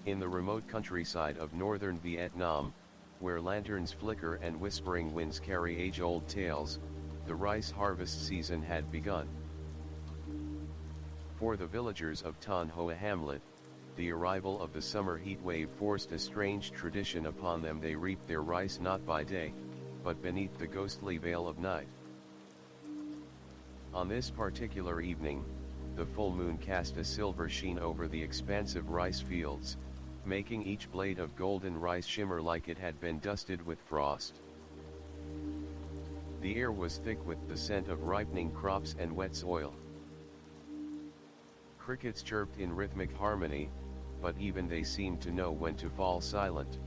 In the remote countryside of northern Vietnam, where lanterns flicker and whispering winds carry age-old tales, the rice harvest season had begun. For the villagers of Ton Hoa hamlet, the arrival of the summer heat wave forced a strange tradition upon them. They reaped their rice not by day, but beneath the ghostly veil of night. On this particular evening, the full moon cast a silver sheen over the expansive rice fields, making each blade of golden rice shimmer like it had been dusted with frost. The air was thick with the scent of ripening crops and wet soil. Crickets chirped in rhythmic harmony, but even they seemed to know when to fall silent.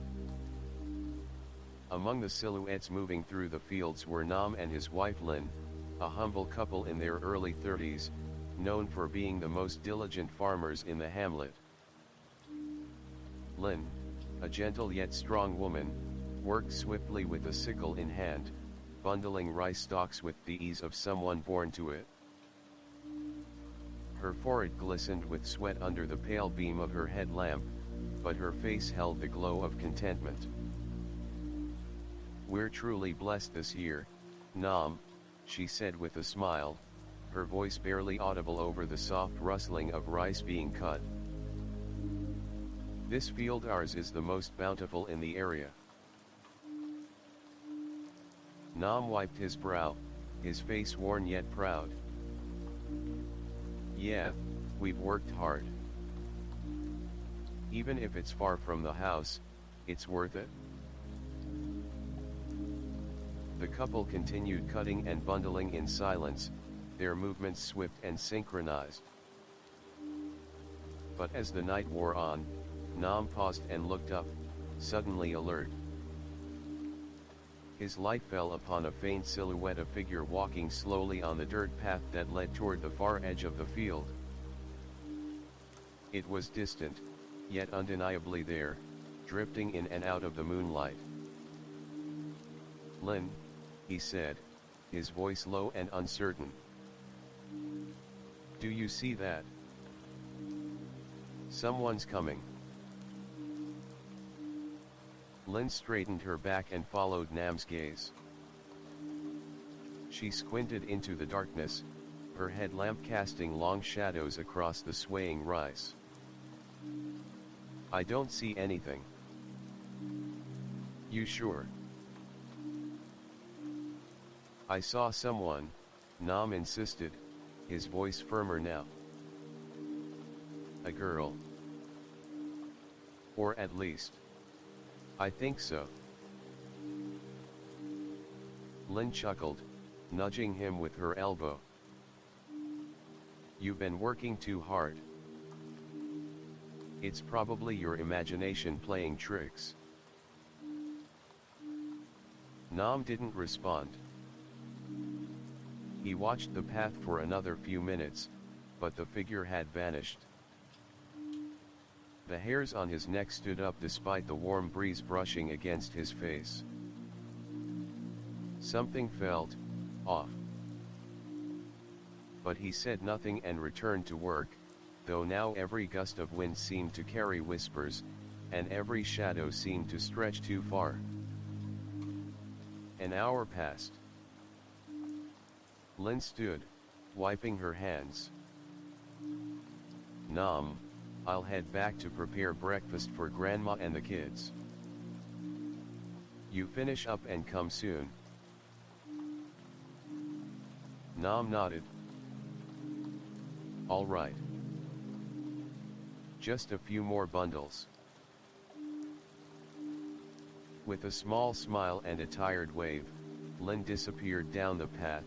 Among the silhouettes moving through the fields were Nam and his wife Lin, a humble couple in their early 30s, known for being the most diligent farmers in the hamlet. Lin, a gentle yet strong woman, worked swiftly with a sickle in hand, bundling rice stalks with the ease of someone born to it. Her forehead glistened with sweat under the pale beam of her headlamp, but her face held the glow of contentment. "We're truly blessed this year, Nam," she said with a smile, her voice barely audible over the soft rustling of rice being cut. "This field ours is the most bountiful in the area." Nam wiped his brow, his face worn yet proud. "Yeah, we've worked hard. Even if it's far from the house, it's worth it." The couple continued cutting and bundling in silence, their movements swift and synchronized. But as the night wore on, Nam paused and looked up, suddenly alert. His light fell upon a faint silhouette of figure walking slowly on the dirt path that led toward the far edge of the field. It was distant, yet undeniably there, drifting in and out of the moonlight. "Lin," he said, his voice low and uncertain. "Do you see that? Someone's coming." Lin straightened her back and followed Nam's gaze. She squinted into the darkness, her headlamp casting long shadows across the swaying rice. "I don't see anything." "You sure?" "I saw someone," Nam insisted, his voice firmer now. "A girl. Or at least, I think so." Lin chuckled, nudging him with her elbow. "You've been working too hard. It's probably your imagination playing tricks." Nam didn't respond. He watched the path for another few minutes, but the figure had vanished. The hairs on his neck stood up despite the warm breeze brushing against his face. Something felt off. But he said nothing and returned to work, though now every gust of wind seemed to carry whispers, and every shadow seemed to stretch too far. An hour passed. Lin stood, wiping her hands. "Nam, I'll head back to prepare breakfast for Grandma and the kids. You finish up and come soon." Nam nodded. "All right. Just a few more bundles." With a small smile and a tired wave, Lin disappeared down the path,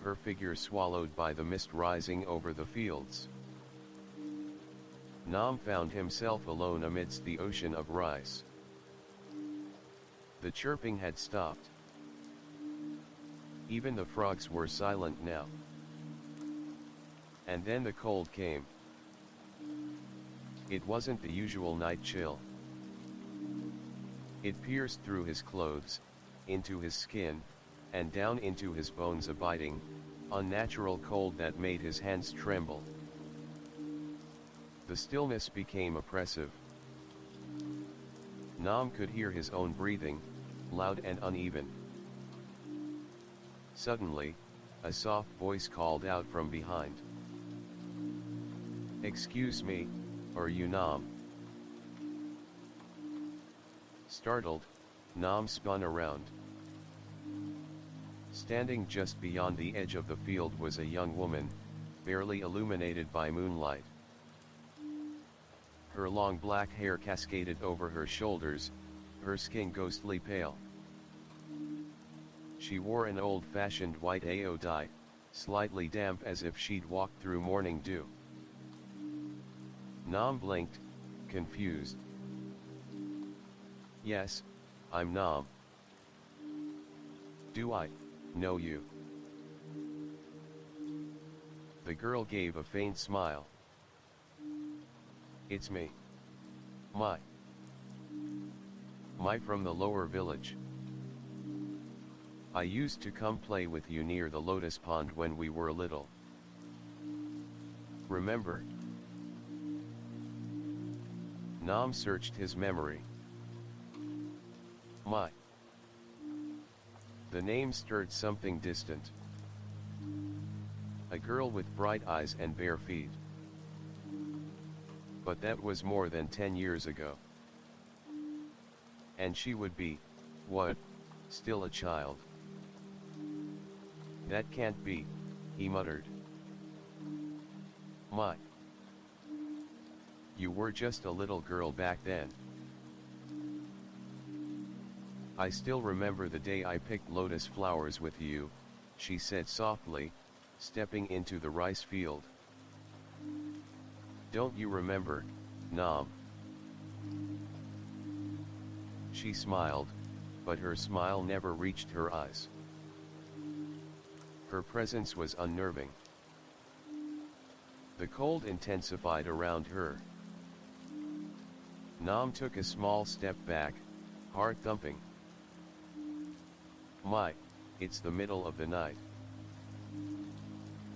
her figure swallowed by the mist rising over the fields. Nam found himself alone amidst the ocean of rice. The chirping had stopped. Even the frogs were silent now. And then the cold came. It wasn't the usual night chill. It pierced through his clothes, into his skin, and down into his bones, a biting, unnatural cold that made his hands tremble. The stillness became oppressive. Nam could hear his own breathing, loud and uneven. Suddenly, a soft voice called out from behind. "Excuse me, are you Nam?" Startled, Nam spun around. Standing just beyond the edge of the field was a young woman, barely illuminated by moonlight. Her long black hair cascaded over her shoulders, her skin ghostly pale. She wore an old-fashioned white ao dye, slightly damp as if she'd walked through morning dew. Nam blinked, confused. "Yes, I'm Nam. Do I know you?" The girl gave a faint smile. "It's me. My from the lower village. I used to come play with you near the lotus pond when we were little. Remember?" Nam searched his memory. My. The name stirred something distant. A girl with bright eyes and bare feet. But that was more than 10 years ago. And she would be, what, still a child? "That can't be," he muttered. "My. You were just a little girl back then. I still remember the day I picked lotus flowers with you," she said softly, stepping into the rice field. "Don't you remember, Nam?" She smiled, but her smile never reached her eyes. Her presence was unnerving. The cold intensified around her. Nam took a small step back, heart thumping. "My, it's the middle of the night.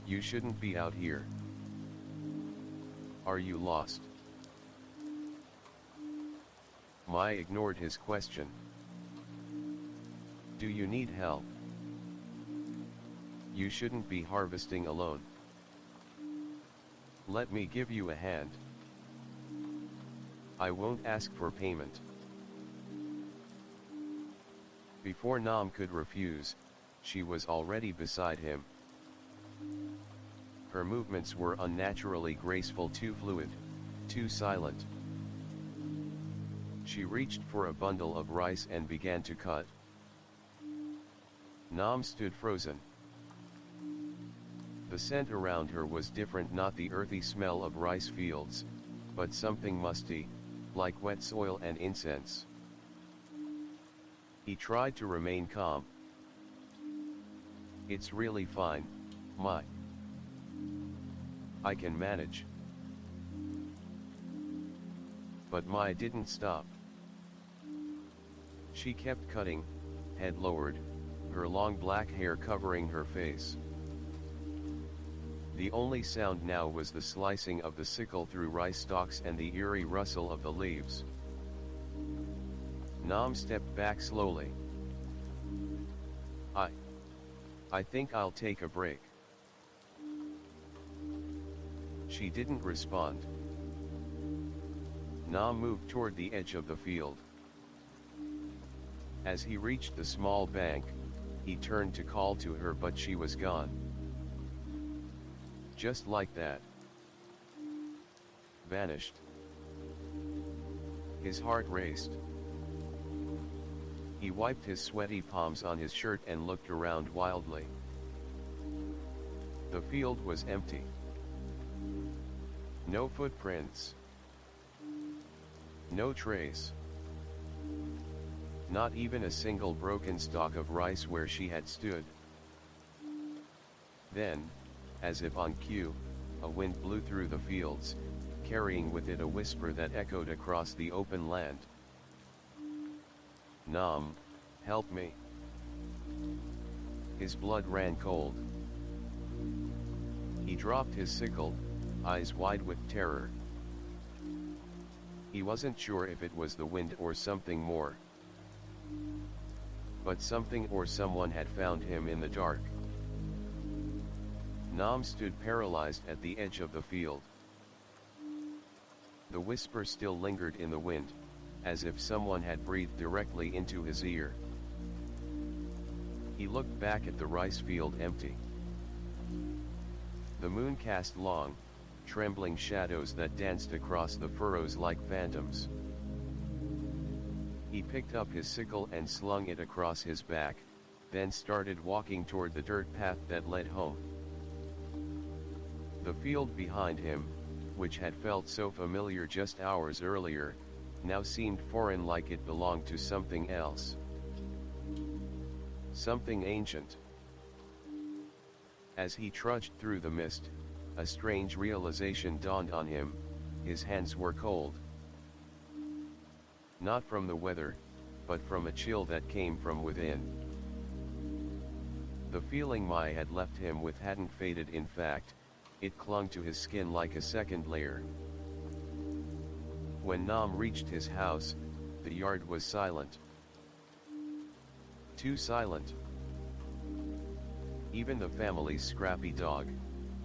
You shouldn't be out here. Are you lost?" Mai ignored his question. "Do you need help? You shouldn't be harvesting alone. Let me give you a hand. I won't ask for payment." Before Nam could refuse, she was already beside him. Her movements were unnaturally graceful, too fluid, too silent. She reached for a bundle of rice and began to cut. Nam stood frozen. The scent around her was different, not the earthy smell of rice fields, but something musty, like wet soil and incense. He tried to remain calm. "It's really fine, Mai. I can manage." But Mai didn't stop. She kept cutting, head lowered, her long black hair covering her face. The only sound now was the slicing of the sickle through rice stalks and the eerie rustle of the leaves. Nam stepped back slowly. I think I'll take a break." She didn't respond. Nam moved toward the edge of the field. As he reached the small bank, he turned to call to her, but she was gone. Just like that. Vanished. His heart raced. He wiped his sweaty palms on his shirt and looked around wildly. The field was empty. No footprints. No trace. Not even a single broken stalk of rice where she had stood. Then, as if on cue, a wind blew through the fields, carrying with it a whisper that echoed across the open land. "Nam, help me." His blood ran cold. He dropped his sickle, eyes wide with terror. He wasn't sure if it was the wind or something more. But something or someone had found him in the dark. Nam stood paralyzed at the edge of the field. The whisper still lingered in the wind, as if someone had breathed directly into his ear. He looked back at the rice field empty. The moon cast long, trembling shadows that danced across the furrows like phantoms. He picked up his sickle and slung it across his back, then started walking toward the dirt path that led home. The field behind him, which had felt so familiar just hours earlier, now seemed foreign, like it belonged to something else. Something ancient. As he trudged through the mist, a strange realization dawned on him: his hands were cold. Not from the weather, but from a chill that came from within. The feeling Mai had left him with hadn't faded. In fact, it clung to his skin like a second layer. When Nam reached his house, the yard was silent. Too silent. Even the family's scrappy dog,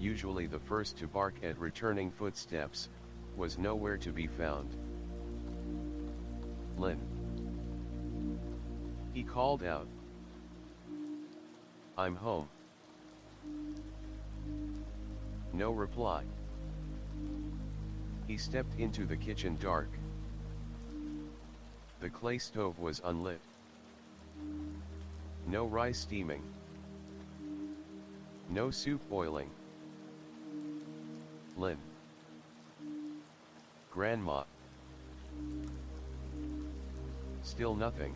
usually the first to bark at returning footsteps, was nowhere to be found. "Lin," he called out. "I'm home." No reply. He stepped into the kitchen, dark. The clay stove was unlit. No rice steaming. No soup boiling. "Lin." "Grandma." Still nothing.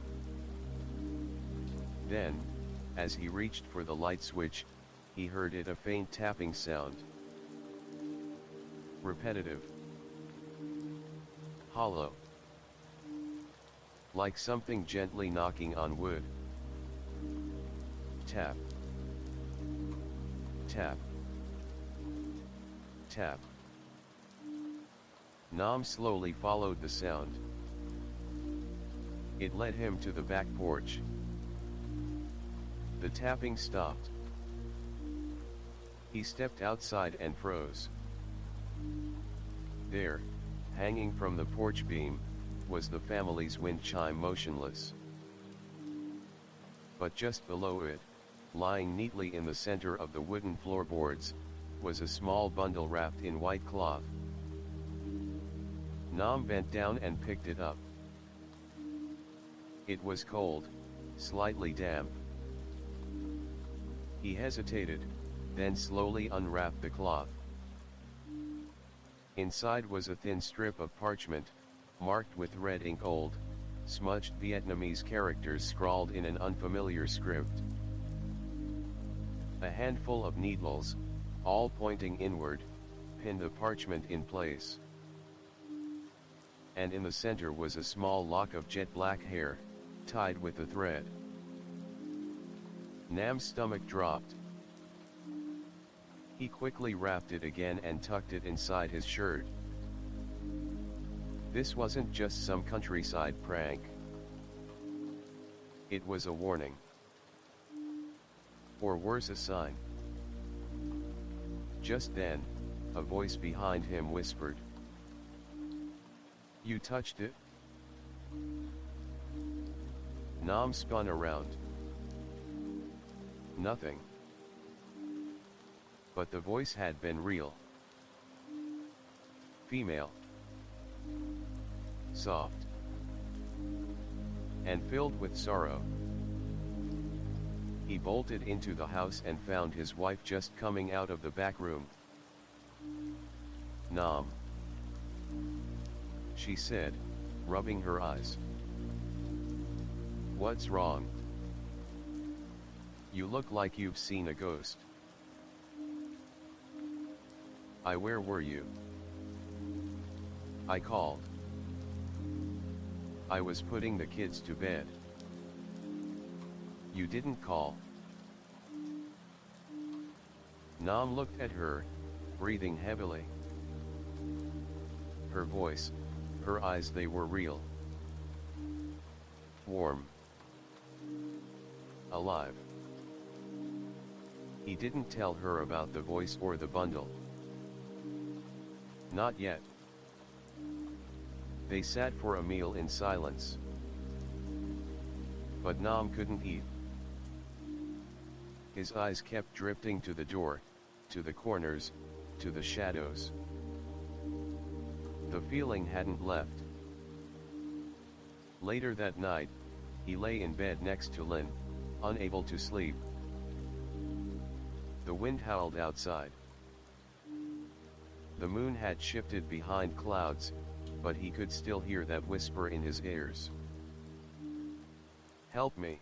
Then, as he reached for the light switch, he heard a faint tapping sound. Repetitive. Hollow. Like something gently knocking on wood. Tap. Tap. Tap. Nam slowly followed the sound. It led him to the back porch. The tapping stopped. He stepped outside and froze. There, hanging from the porch beam, was the family's wind chime, motionless. But just below it, lying neatly in the center of the wooden floorboards, was a small bundle wrapped in white cloth. Nam bent down and picked it up. It was cold, slightly damp. He hesitated, then slowly unwrapped the cloth. Inside was a thin strip of parchment, marked with red ink, old, smudged Vietnamese characters scrawled in an unfamiliar script. A handful of needles, all pointing inward, pinned the parchment in place. And in the center was a small lock of jet black hair, tied with a thread. Nam's stomach dropped. He quickly wrapped it again and tucked it inside his shirt. This wasn't just some countryside prank. It was a warning. Or worse, a sign. Just then, a voice behind him whispered, "You touched it?" Nam spun around. Nothing. But the voice had been real. Female. Soft. And filled with sorrow. He bolted into the house and found his wife just coming out of the back room. "Nam," she said, rubbing her eyes. "What's wrong? You look like you've seen a ghost." Where were you?" I called. I was putting the kids to bed." "You didn't call." Nam looked at her, breathing heavily. Her voice, Her eyes, they were real. Warm. Alive. He didn't tell her about the voice or the bundle. Not yet. They sat for a meal in silence. But Nam couldn't eat. His eyes kept drifting to the door, to the corners, to the shadows. The feeling hadn't left. Later that night, he lay in bed next to Lynn, unable to sleep. The wind howled outside. The moon had shifted behind clouds, but he could still hear that whisper in his ears. "Help me."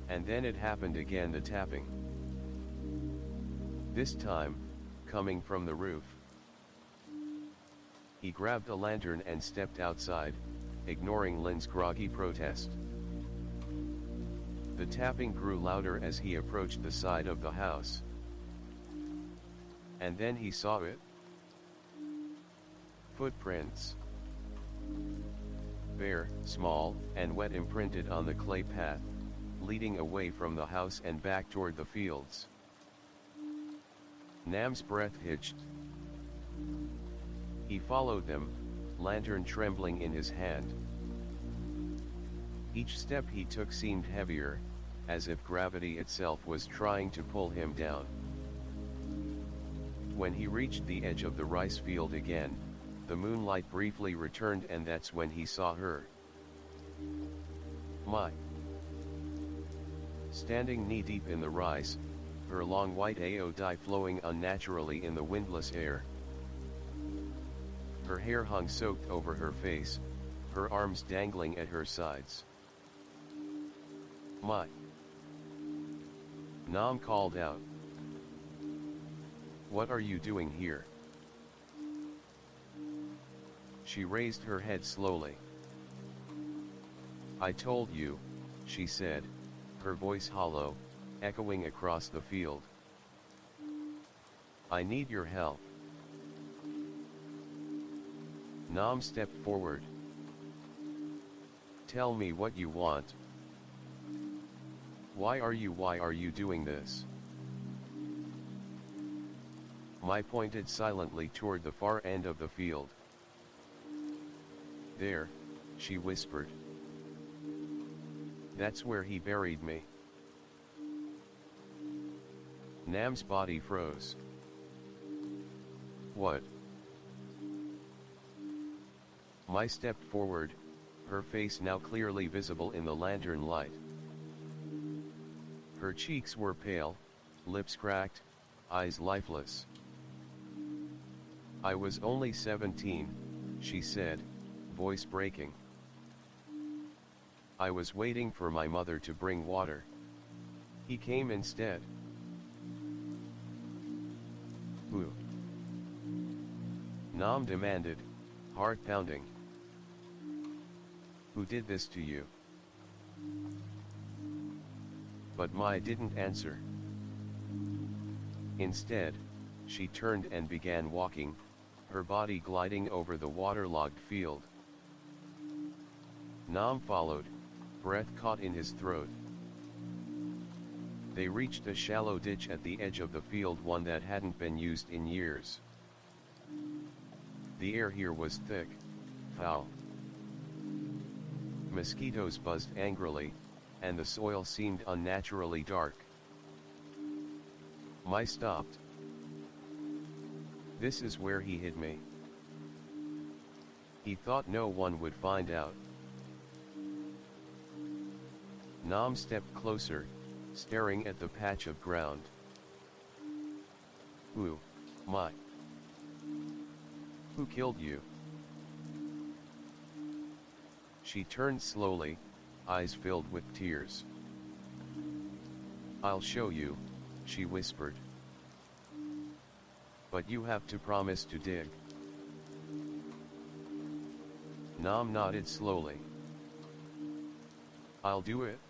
And then it happened again, the tapping. This time, coming from the roof. He grabbed a lantern and stepped outside, ignoring Lynn's groggy protest. The tapping grew louder as he approached the side of the house. And then he saw it. Footprints. Bare, small, and wet, imprinted on the clay path, leading away from the house and back toward the fields. Nam's breath hitched. He followed them, lantern trembling in his hand. Each step he took seemed heavier, as if gravity itself was trying to pull him down. When he reached the edge of the rice field again, the moonlight briefly returned, and that's when he saw her. My. Standing knee-deep in the rice, her long white dye flowing unnaturally in the windless air. Her hair hung soaked over her face, her arms dangling at her sides. My. Nam called out. "What are you doing here?" She raised her head slowly. "I told you," she said, her voice hollow, echoing across the field. "I need your help." Nam stepped forward. "Tell me what you want. Why are you doing this?" Mai pointed silently toward the far end of the field. "There," she whispered. "That's where he buried me." Nam's body froze. "What?" Mai stepped forward, her face now clearly visible in the lantern light. Her cheeks were pale, lips cracked, eyes lifeless. "I was only 17, she said, voice breaking. "I was waiting for my mother to bring water. He came instead." "Who?" Nam demanded, heart pounding. "Who did this to you?" But Mai didn't answer. Instead, she turned and began walking, her body gliding over the waterlogged field. Nam followed, breath caught in his throat. They reached a shallow ditch at the edge of the field, one that hadn't been used in years. The air here was thick, foul. Mosquitoes buzzed angrily, and the soil seemed unnaturally dark. Mai stopped. "This is where he hid me. He thought no one would find out." Nam stepped closer, staring at the patch of ground. "Who, Mai? Who killed you?" She turned slowly, eyes filled with tears. "I'll show you," she whispered. "But you have to promise to dig." Nam nodded slowly. "I'll do it."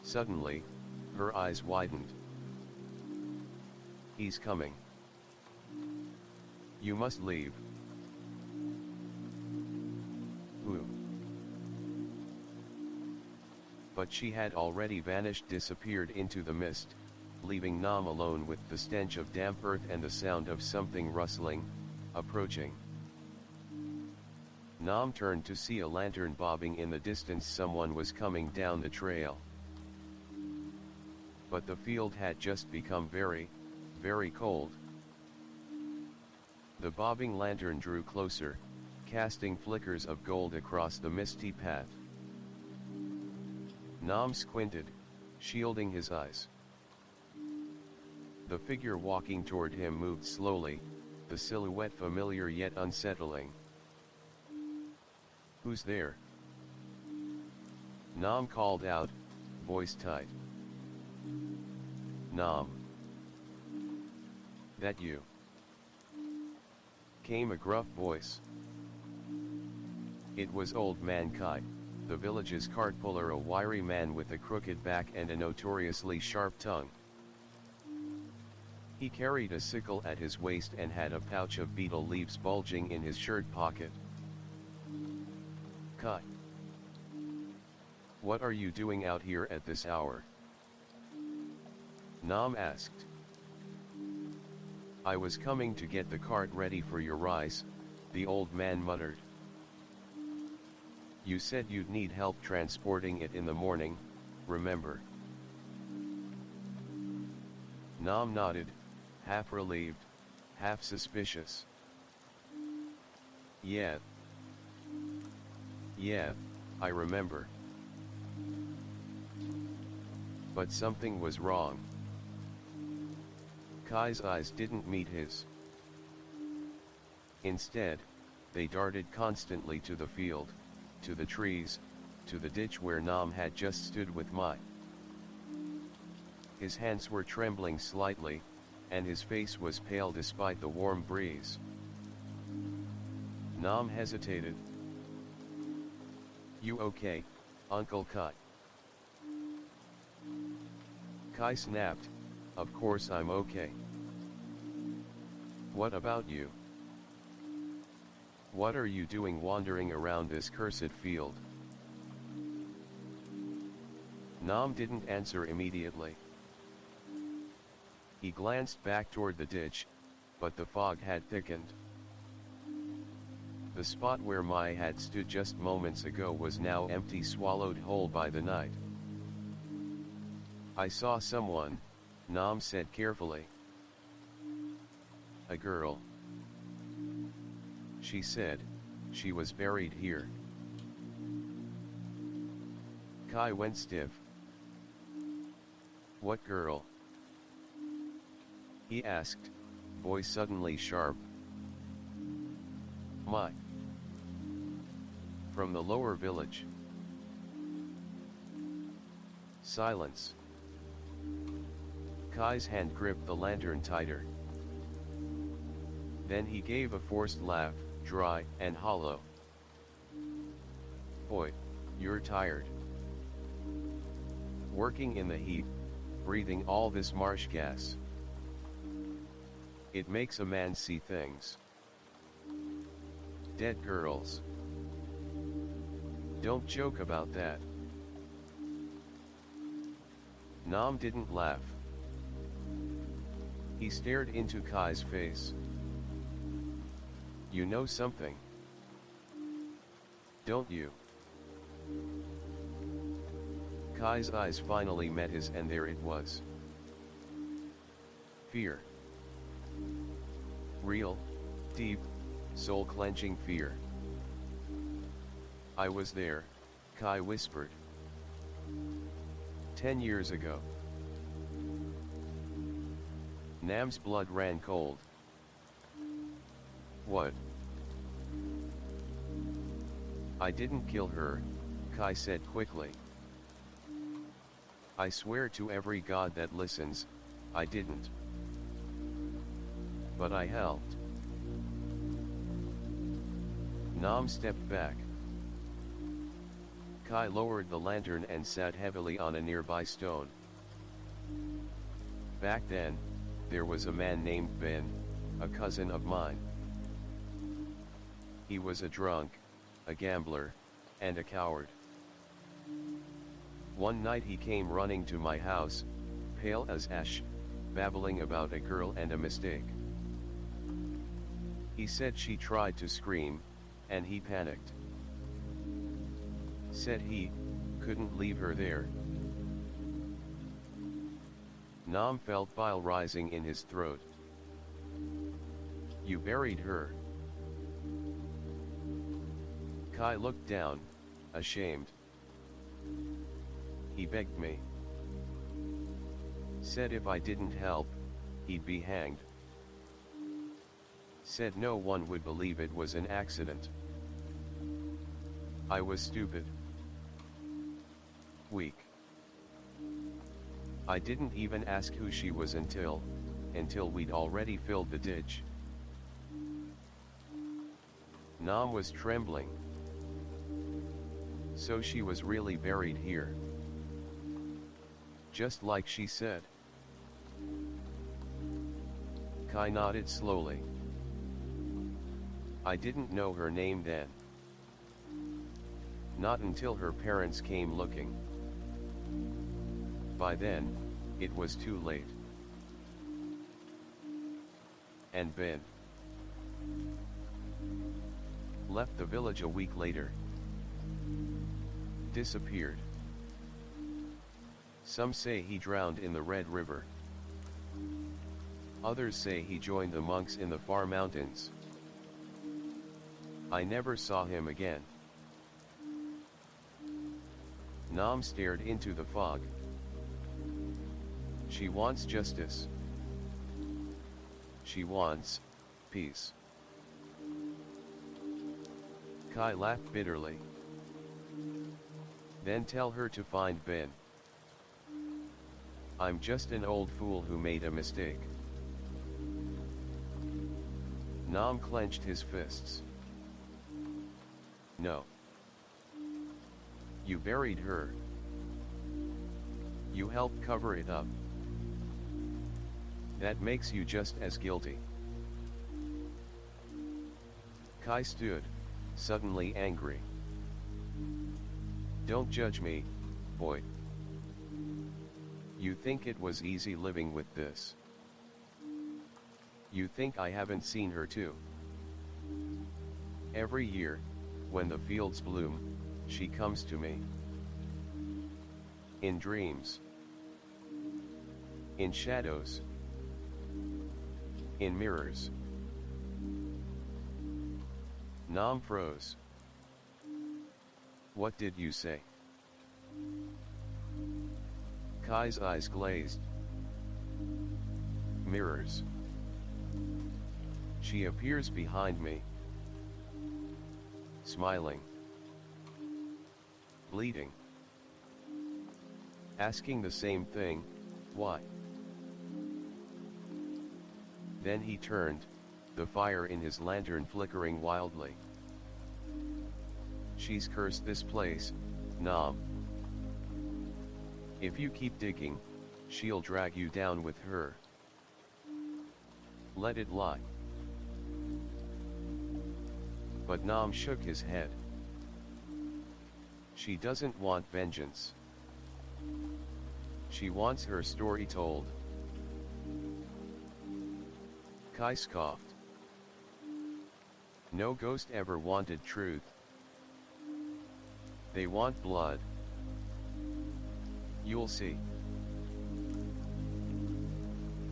Suddenly, her eyes widened. "He's coming." You must leave. Ooh. But she had already vanished, disappeared into the mist, leaving Nam alone with the stench of damp earth and the sound of something rustling, approaching. Nam turned to see a lantern bobbing in the distance. Someone was coming down the trail. But the field had just become very, very cold. The bobbing lantern drew closer, casting flickers of gold across the misty path. Nam squinted, shielding his eyes. The figure walking toward him moved slowly, the silhouette familiar yet unsettling. Who's there? Nam called out, voice tight. Nam. That you? Came a gruff voice. It was Old Man Kai, the village's cart puller, a wiry man with a crooked back and a notoriously sharp tongue. He carried a sickle at his waist and had a pouch of betel leaves bulging in his shirt pocket. Kai, what are you doing out here at this hour? Nam asked. I was coming to get the cart ready for your rice, the old man muttered. You said you'd need help transporting it in the morning, remember? Nam nodded, half relieved, half suspicious. Yeah, I remember. But something was wrong. Kai's eyes didn't meet his. Instead, they darted constantly to the field, to the trees, to the ditch where Nam had just stood with Mai. His hands were trembling slightly, and his face was pale despite the warm breeze. Nam hesitated. You okay, Uncle Kai? Kai snapped, of course I'm okay. What about you? What are you doing wandering around this cursed field? Nam didn't answer immediately. He glanced back toward the ditch, but the fog had thickened. The spot where Mai had stood just moments ago was now empty, swallowed whole by the night. I saw someone, Nam said carefully. A girl. She said, she was buried here. Kai went stiff. What girl? He asked, voice suddenly sharp. Mai. From the lower village. Silence. Kai's hand gripped the lantern tighter. Then he gave a forced laugh, dry and hollow. Boy, you're tired. Working in the heat, breathing all this marsh gas. It makes a man see things. Dead girls. Don't joke about that. Nam didn't laugh. He stared into Kai's face. You know something, don't you? Kai's eyes finally met his, and there it was. Fear. Real, deep, soul-clenching fear. I was there, Kai whispered. 10 years ago. Nam's blood ran cold. What? I didn't kill her, Kai said quickly. I swear to every god that listens, I didn't. But I helped. Nam stepped back. Kai lowered the lantern and sat heavily on a nearby stone. Back then, there was a man named Ben, a cousin of mine. He was a drunk, a gambler, and a coward. One night he came running to my house, pale as ash, babbling about a girl and a mistake. He said she tried to scream, and he panicked. Said he couldn't leave her there. Nam felt bile rising in his throat. You buried her. Kai looked down, ashamed. He begged me. Said if I didn't help, he'd be hanged. Said no one would believe it was an accident. I was stupid. Weak. I didn't even ask who she was until we'd already filled the ditch. Nam was trembling. So she was really buried here. Just like she said. Kai nodded slowly. I didn't know her name then. Not until her parents came looking. By then, it was too late. And Ben left the village a week later. Disappeared. Some say he drowned in the Red River. Others say he joined the monks in the far mountains. I never saw him again. Nam stared into the fog. She wants justice. She wants peace. Kai laughed bitterly. Then tell her to find Ben. I'm just an old fool who made a mistake. Nam clenched his fists. No. You buried her. You helped cover it up. That makes you just as guilty. Kai stood, suddenly angry. Don't judge me, boy. You think it was easy living with this. You think I haven't seen her too. Every year, when the fields bloom, she comes to me. In dreams. In shadows. In mirrors. Nam froze. What did you say? Kai's eyes glazed. Mirrors. She appears behind me. Smiling. Bleeding. Asking the same thing, why? Then he turned, the fire in his lantern flickering wildly. She's cursed this place, Nam. If you keep digging, she'll drag you down with her. Let it lie. But Nam shook his head. She doesn't want vengeance. She wants her story told. Kai scoffed. No ghost ever wanted truth. They want blood. You'll see.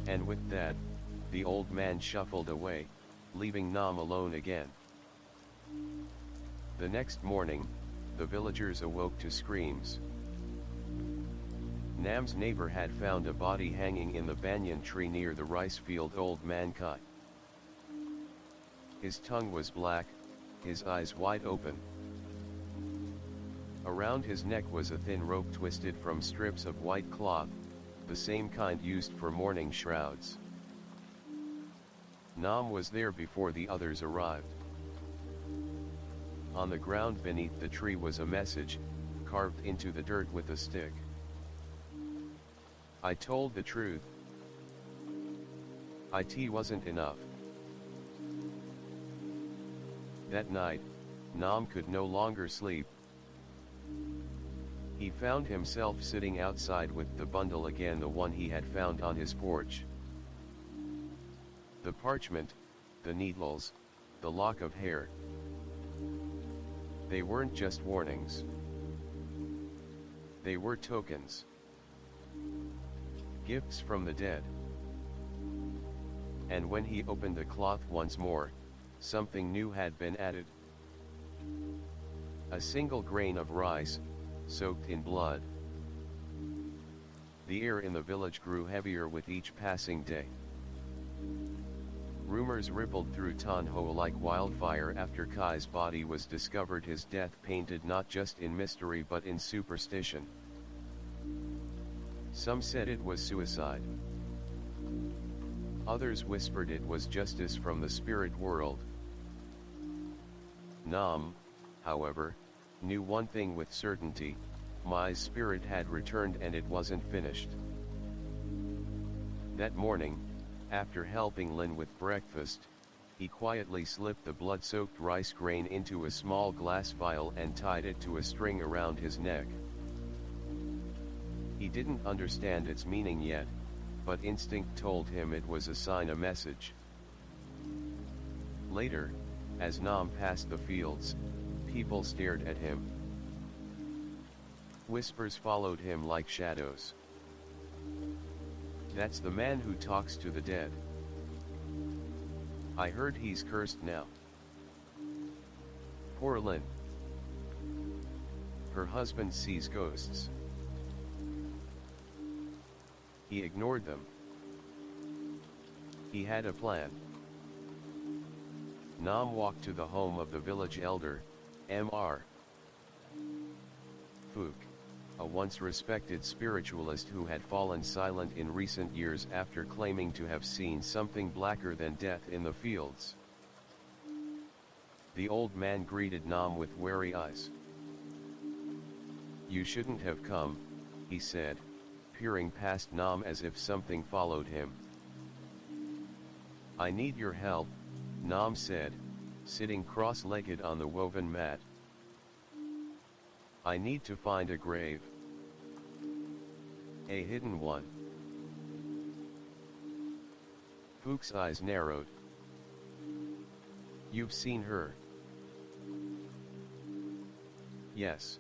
And with that, the old man shuffled away, leaving Nam alone again. The next morning, the villagers awoke to screams. Nam's neighbor had found a body hanging in the banyan tree near the rice field. Old man Kai. His tongue was black, his eyes wide open. Around his neck was a thin rope twisted from strips of white cloth, the same kind used for mourning shrouds. Nam was there before the others arrived. On the ground beneath the tree was a message, carved into the dirt with a stick. I told the truth. It wasn't enough. That night, Nam could no longer sleep. He found himself sitting outside with the bundle again, the one he had found on his porch. The parchment, the needles, the lock of hair. They weren't just warnings. They were tokens. Gifts from the dead. And when he opened the cloth once more, something new had been added. A single grain of rice, soaked in blood. The air in the village grew heavier with each passing day. Rumors rippled through Tanho like wildfire after Kai's body was discovered, his death painted not just in mystery but in superstition. Some said it was suicide. Others whispered it was justice from the spirit world. Nam, however, knew one thing with certainty: Mai's spirit had returned and it wasn't finished. That morning, after helping Lin with breakfast, he quietly slipped the blood-soaked rice grain into a small glass vial and tied it to a string around his neck. He didn't understand its meaning yet, but instinct told him it was a sign, a message. Later, as Nam passed the fields, people stared at him. Whispers followed him like shadows. "That's the man who talks to the dead. I heard he's cursed now." Poor Lin. Her husband sees ghosts. He ignored them. He had a plan. Nam walked to the home of the village elder, Mr. Fook, a once respected spiritualist who had fallen silent in recent years after claiming to have seen something blacker than death in the fields. The old man greeted Nam with wary eyes. "You shouldn't have come," he said, peering past Nam as if something followed him. "I need your help," Nam said, sitting cross-legged on the woven mat. "I need to find a grave. A hidden one." Fook's eyes narrowed. "You've seen her?" "Yes."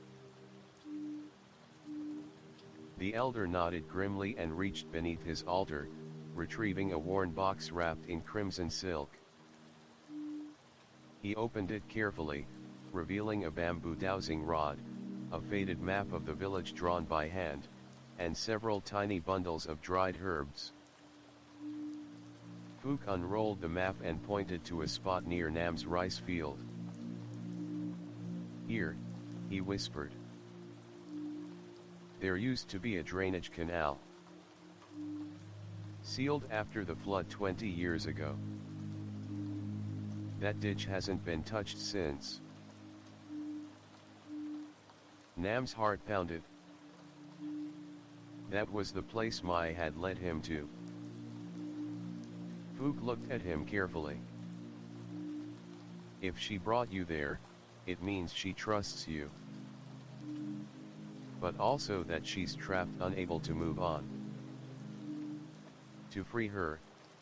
The elder nodded grimly and reached beneath his altar, retrieving a worn box wrapped in crimson silk. He opened it carefully, revealing a bamboo dowsing rod, a faded map of the village drawn by hand, and several tiny bundles of dried herbs. Fook unrolled the map and pointed to a spot near Nam's rice field. "Here," he whispered. "There used to be a drainage canal. Sealed after the flood 20 years ago. That ditch hasn't been touched since." Nam's heart pounded. That was the place Mai had led him to. Fook looked at him carefully. "If she brought you there, it means she trusts you. But also that she's trapped, unable to move on. To free her,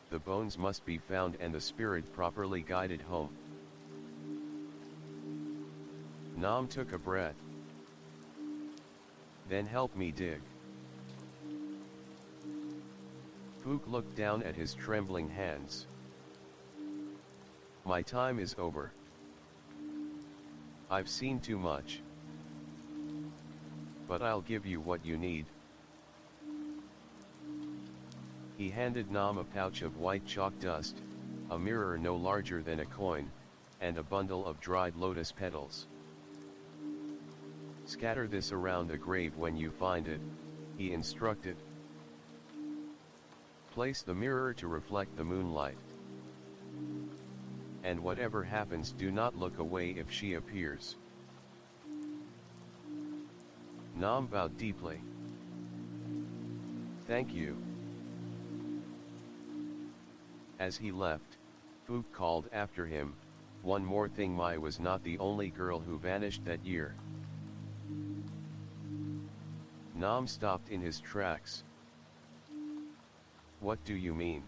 the bones must be found and the spirit properly guided home." Nam took a breath. "Then help me dig." Fook looked down at his trembling hands. "My time is over. I've seen too much. But I'll give you what you need." He handed Nam a pouch of white chalk dust, a mirror no larger than a coin, and a bundle of dried lotus petals. "Scatter this around the grave when you find it," he instructed. "Place the mirror to reflect the moonlight. And whatever happens, do not look away if she appears." Nam bowed deeply. "Thank you." As he left, Fook called after him, One more thing, Mai was not the only girl who vanished that year. Nam stopped in his tracks. What do you mean?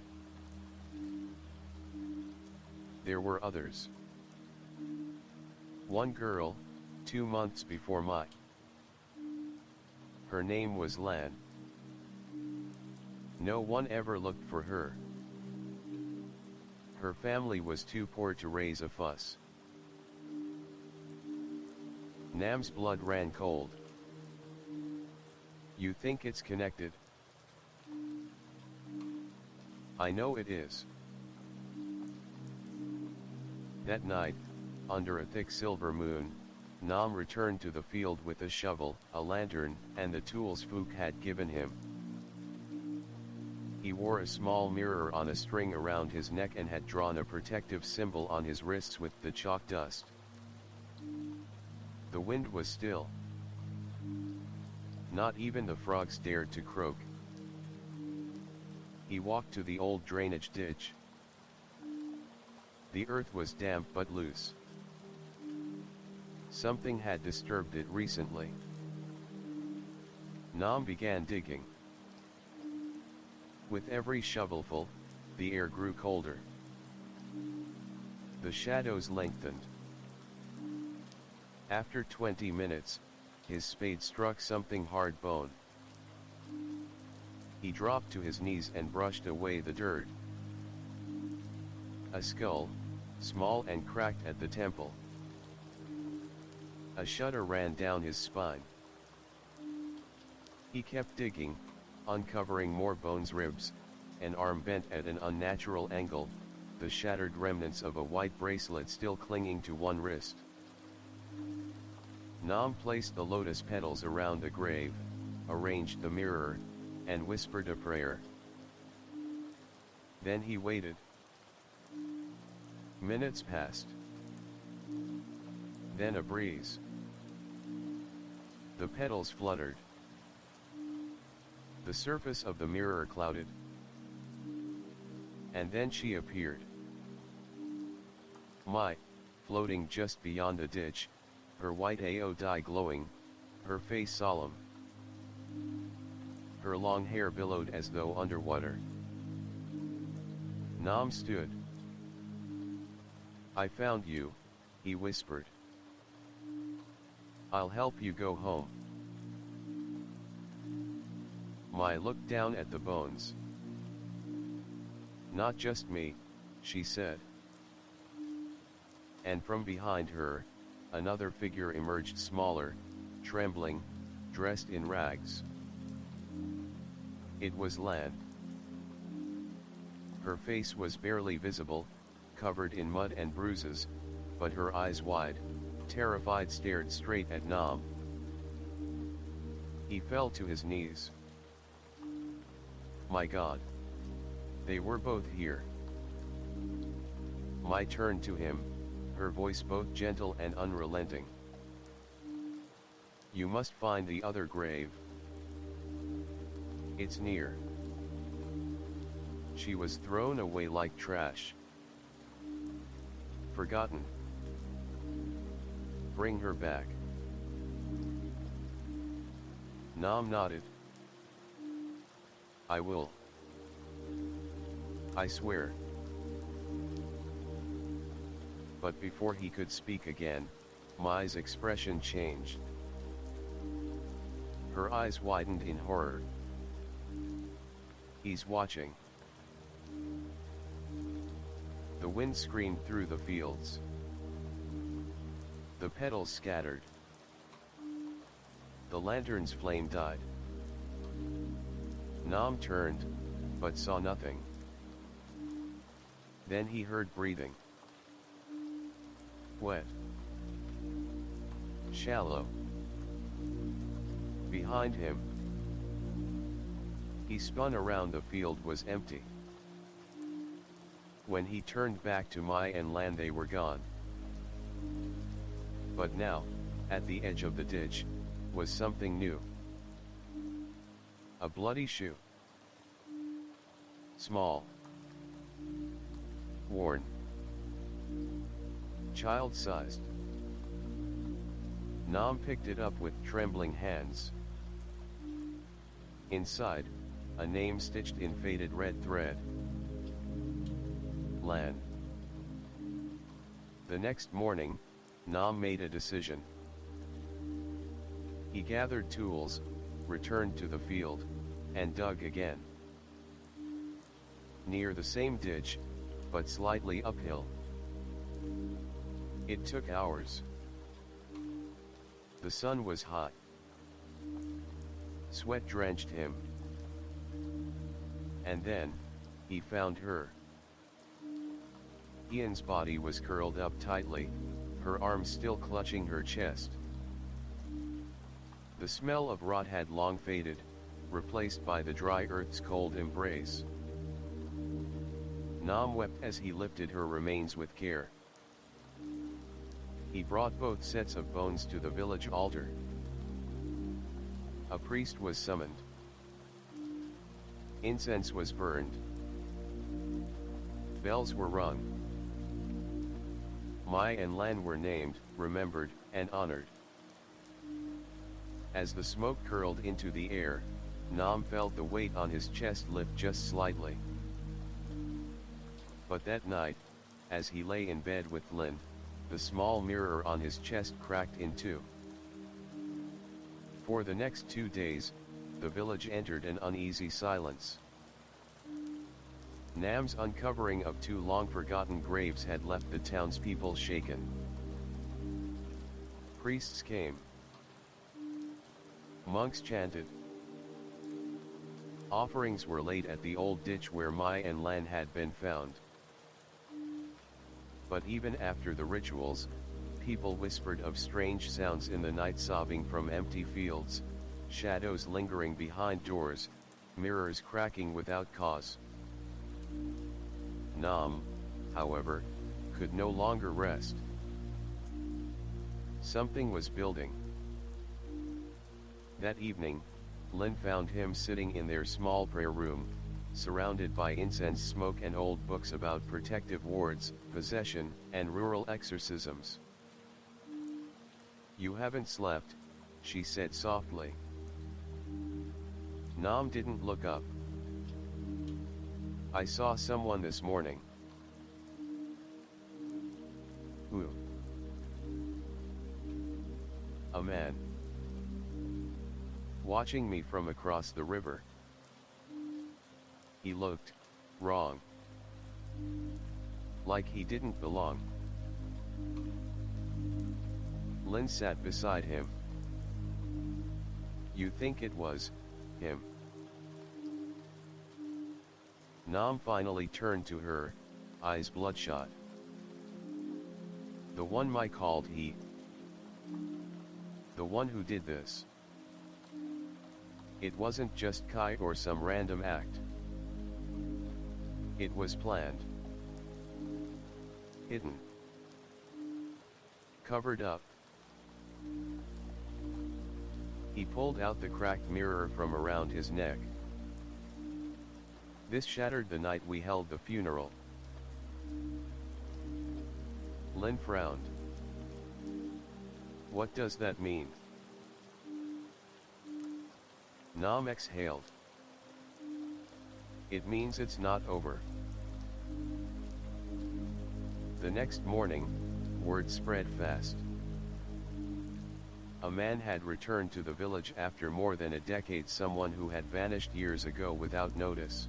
There were others. One girl, 2 months before Mai. Her name was Lan. No one ever looked for her. Her family was too poor to raise a fuss. Nam's blood ran cold. You think it's connected? I know it is. That night, under a thick silver moon, Nam returned to the field with a shovel, a lantern, and the tools Fook had given him. He wore a small mirror on a string around his neck and had drawn a protective symbol on his wrists with the chalk dust. The wind was still. Not even the frogs dared to croak. He walked to the old drainage ditch. The earth was damp but loose. Something had disturbed it recently. Nam began digging. With every shovelful, the air grew colder. The shadows lengthened. After 20 minutes, his spade struck something hard bone. He dropped to his knees and brushed away the dirt. A skull, small and cracked at the temple. A shudder ran down his spine. He kept digging, uncovering more bones, ribs, an arm bent at an unnatural angle, the shattered remnants of a white bracelet still clinging to one wrist. Nam placed the lotus petals around the grave, arranged the mirror, and whispered a prayer. Then he waited. Minutes passed. Then a breeze. The petals fluttered. The surface of the mirror clouded. And then she appeared. Mai, floating just beyond the ditch, her white dye glowing, her face solemn. Her long hair billowed as though underwater. Nam stood. I found you, he whispered. I'll help you go home. Mai looked down at the bones. Not just me, she said. And from behind her, another figure emerged, smaller, trembling, dressed in rags. It was Lan. Her face was barely visible, covered in mud and bruises, but her eyes wide, terrified, stared straight at Nam. He fell to his knees. My God! They were both here. Mai turned to him, her voice both gentle and unrelenting. You must find the other grave. It's near. She was thrown away like trash. Forgotten. Bring her back. Nam nodded. I will. I swear. But before he could speak again, Mai's expression changed. Her eyes widened in horror. He's watching. The wind screamed through the fields. The petals scattered. The lantern's flame died. Nam turned, but saw nothing. Then he heard breathing. Wet. Shallow. Behind him. He spun around. The field was empty. When he turned back to Mai and Lan, they were gone. But now, at the edge of the ditch, was something new. A bloody shoe. Small. Worn. child-sized. Nam picked it up with trembling hands. Inside, a name stitched in faded red thread. Lan. The next morning, Nam made a decision. He gathered tools, returned to the field, and dug again. Near the same ditch, but slightly uphill. It took hours. The sun was hot. Sweat drenched him. And then, he found her. Ian's body was curled up tightly, her arms still clutching her chest. The smell of rot had long faded, replaced by the dry earth's cold embrace. Nam wept as he lifted her remains with care. He brought both sets of bones to the village altar. A priest was summoned. Incense was burned. Bells were rung. Mai and Lan were named, remembered, and honored. As the smoke curled into the air, Nam felt the weight on his chest lift just slightly. But that night, as he lay in bed with Lin, the small mirror on his chest cracked in two. For the next 2 days, the village entered an uneasy silence. Nam's uncovering of 2 long-forgotten graves had left the townspeople shaken. Priests came. Monks chanted. Offerings were laid at the old ditch where Mai and Lan had been found. But even after the rituals, people whispered of strange sounds in the night, sobbing from empty fields, shadows lingering behind doors, mirrors cracking without cause. Nam, however, could no longer rest. Something was building. That evening, Lin found him sitting in their small prayer room, surrounded by incense smoke and old books about protective wards, possession, and rural exorcisms. "You haven't slept," she said softly. Nam didn't look up. "I saw someone this morning." "Who?" "A man. Watching me from across the river. He looked wrong. Like he didn't belong." Lin sat beside him. "You think it was him?" Nam finally turned to her, eyes bloodshot. "The one Mai called he. The one who did this. It wasn't just Kai or some random act. It was planned. Hidden. Covered up." He pulled out the cracked mirror from around his neck. "This shattered the night we held the funeral." Lin frowned. "What does that mean?" Nam exhaled. "It means it's not over." The next morning, word spread fast. A man had returned to the village after more than a decade, someone who had vanished years ago without notice.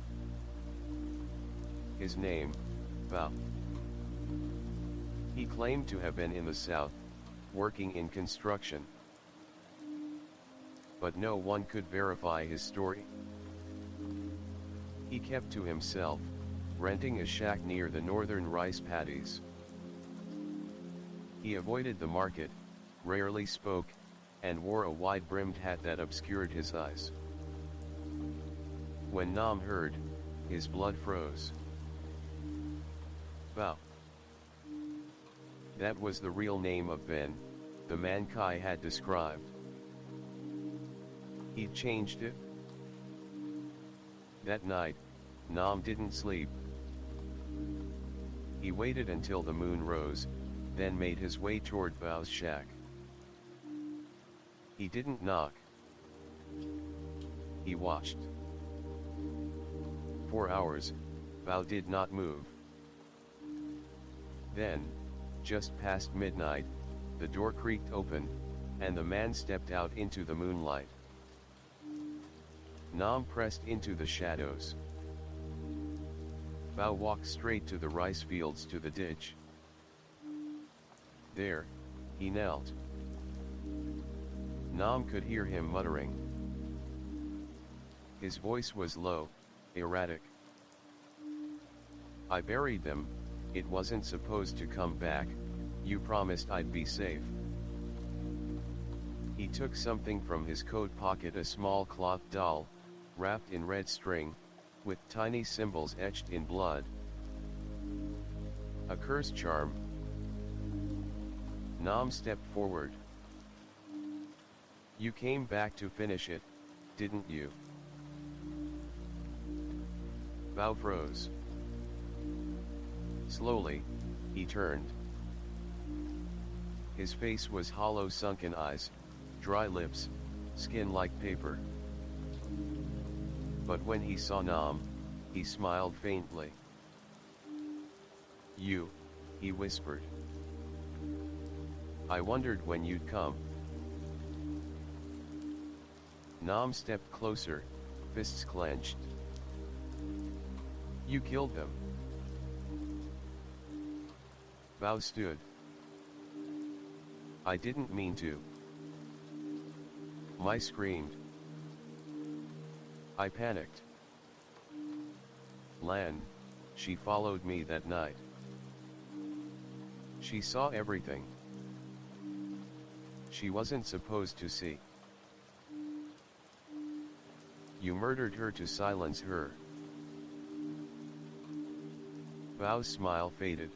His name, Bao. He claimed to have been in the south, working in construction. But no one could verify his story. He kept to himself, renting a shack near the northern rice paddies. He avoided the market, rarely spoke, and wore a wide-brimmed hat that obscured his eyes. When Nam heard, his blood froze. Bao. That was the real name of Ben, the man Kai had described. He'd changed it. That night, Nam didn't sleep. He waited until the moon rose, then made his way toward Bao's shack. He didn't knock. He watched. For hours, Bao did not move. Then, just past midnight, the door creaked open, and the man stepped out into the moonlight. Nam pressed into the shadows. Bao walked straight to the rice fields to the ditch. There, he knelt. Nam could hear him muttering. His voice was low, erratic. I buried them, it wasn't supposed to come back, you promised I'd be safe. He took something from his coat pocket, a small cloth doll, wrapped in red string, with tiny symbols etched in blood. A curse charm. Nam stepped forward. You came back to finish it, didn't you? Bao froze. Slowly, he turned. His face was hollow, sunken eyes, dry lips, skin like paper. But when he saw Nam, he smiled faintly. You, he whispered. I wondered when you'd come. Nam stepped closer, fists clenched. You killed them. Bao stood. I didn't mean to. Mai screamed. I panicked. Lan, she followed me that night. She saw everything. She wasn't supposed to see. You murdered her to silence her. Bao's smile faded.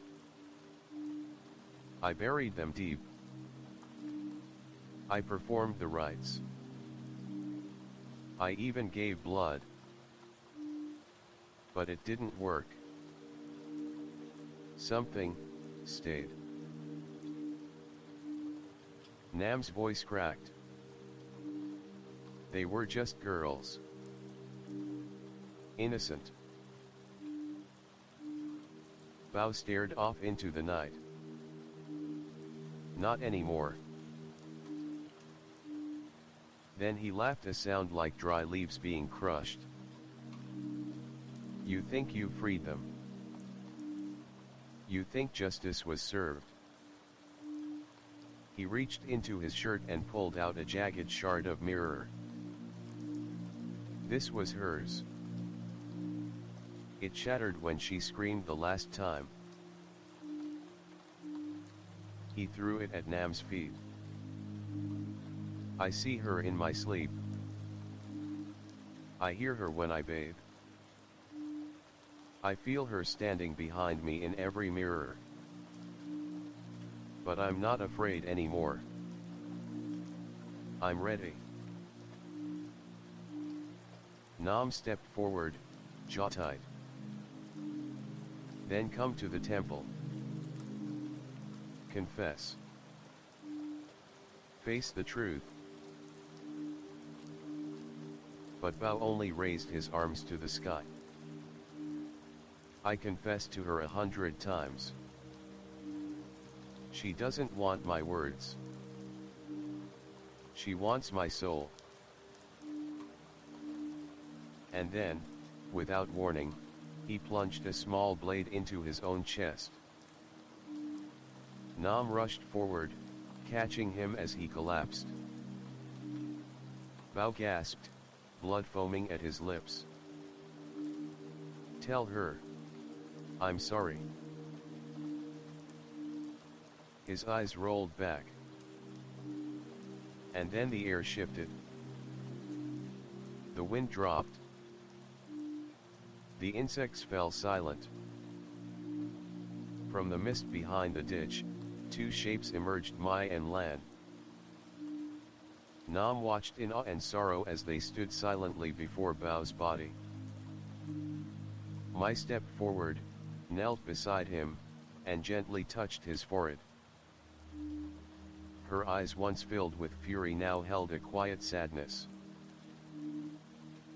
I buried them deep. I performed the rites. I even gave blood. But it didn't work. Something stayed. Nam's voice cracked. They were just girls. Innocent. Bao stared off into the night. Not anymore. Then he laughed, a sound like dry leaves being crushed. You think you freed them? You think justice was served? He reached into his shirt and pulled out a jagged shard of mirror. This was hers. It shattered when she screamed the last time. He threw it at Nam's feet. I see her in my sleep. I hear her when I bathe. I feel her standing behind me in every mirror. But I'm not afraid anymore. I'm ready. Nam stepped forward, jaw tight. Then come to the temple. Confess. Face the truth. But Bao only raised his arms to the sky. I confessed to her 100 times. She doesn't want my words. She wants my soul. And then, without warning, he plunged a small blade into his own chest. Nam rushed forward, catching him as he collapsed. Bao gasped, blood foaming at his lips. Tell her. I'm sorry. His eyes rolled back. And then the air shifted. The wind dropped. The insects fell silent. From the mist behind the ditch, two shapes emerged, Mai and Lan. Nam watched in awe and sorrow as they stood silently before Bao's body. Mai stepped forward, knelt beside him, and gently touched his forehead. Her eyes, once filled with fury, now held a quiet sadness.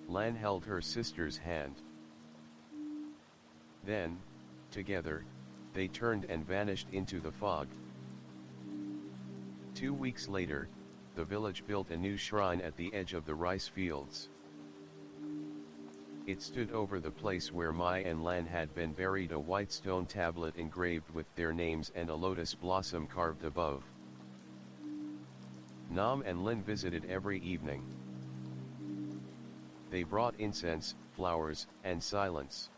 Lan held her sister's hand. Then, together, they turned and vanished into the fog. 2 weeks later, the village built a new shrine at the edge of the rice fields. It stood over the place where Mai and Lan had been buried, a white stone tablet engraved with their names and a lotus blossom carved above. Nam and Lin visited every evening. They brought incense, flowers, and silence.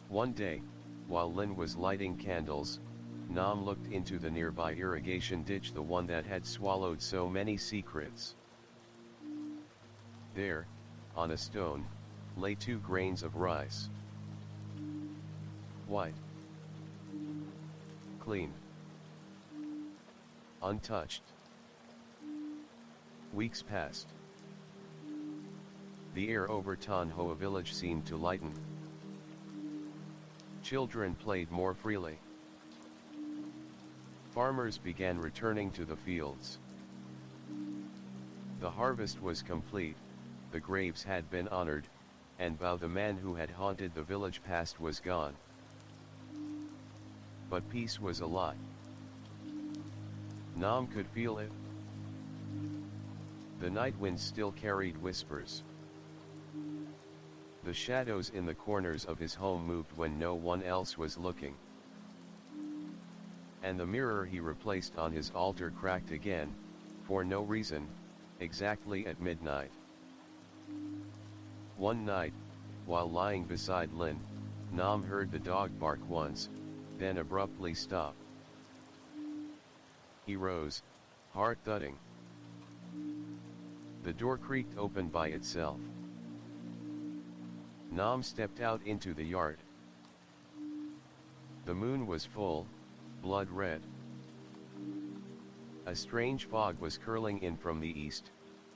One day, while Lin was lighting candles, Nam looked into the nearby irrigation ditch, the one that had swallowed so many secrets. There, on a stone, lay 2 grains of rice. White. Clean. Untouched. Weeks passed. The air over Tan Hoa village seemed to lighten. Children played more freely. Farmers began returning to the fields. The harvest was complete, the graves had been honored, and Bao, the man who had haunted the village past, was gone. But peace was a lie. Nam could feel it. The night winds still carried whispers. The shadows in the corners of his home moved when no one else was looking. And the mirror he replaced on his altar cracked again, for no reason, exactly at midnight. One night, while lying beside Lin, Nam heard the dog bark once, then abruptly stop. He rose, heart thudding. The door creaked open by itself. Nam stepped out into the yard. The moon was full, blood red. A strange fog was curling in from the east,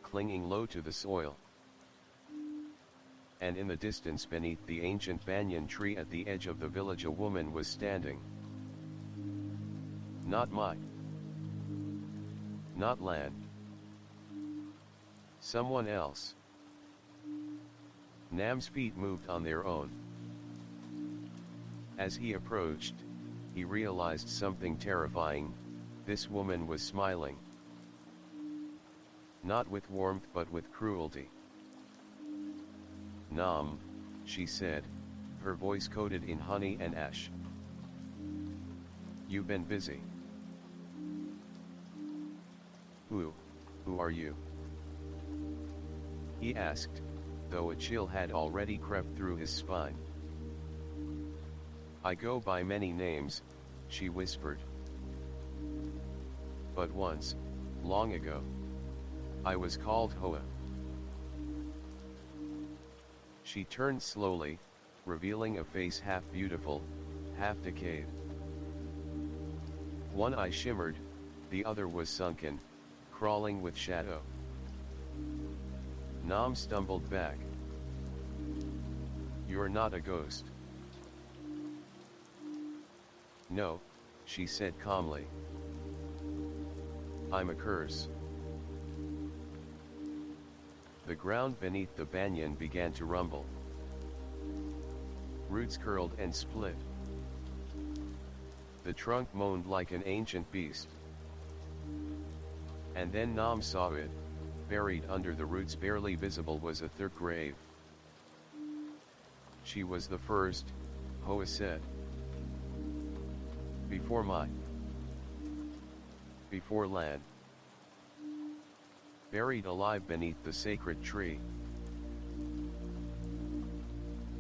clinging low to the soil. And in the distance, beneath the ancient banyan tree at the edge of the village, a woman was standing. Not Mai. Not Lan. Someone else. Nam's feet moved on their own. As he approached, he realized something terrifying. This woman was smiling. Not with warmth but with cruelty. Nam, she said, her voice coated in honey and ash. You've been busy. Who are you? He asked, though a chill had already crept through his spine. I go by many names, she whispered. But once, long ago, I was called Hoa. She turned slowly, revealing a face half beautiful, half decayed. One eye shimmered, the other was sunken, crawling with shadow. Nam stumbled back. You're not a ghost. No, she said calmly. I'm a curse. The ground beneath the banyan began to rumble. Roots curled and split. The trunk moaned like an ancient beast. And then Nam saw it. Buried under the roots, barely visible, was a third grave. She was the first, Hoa said. Before mine. Before Lan. Buried alive beneath the sacred tree.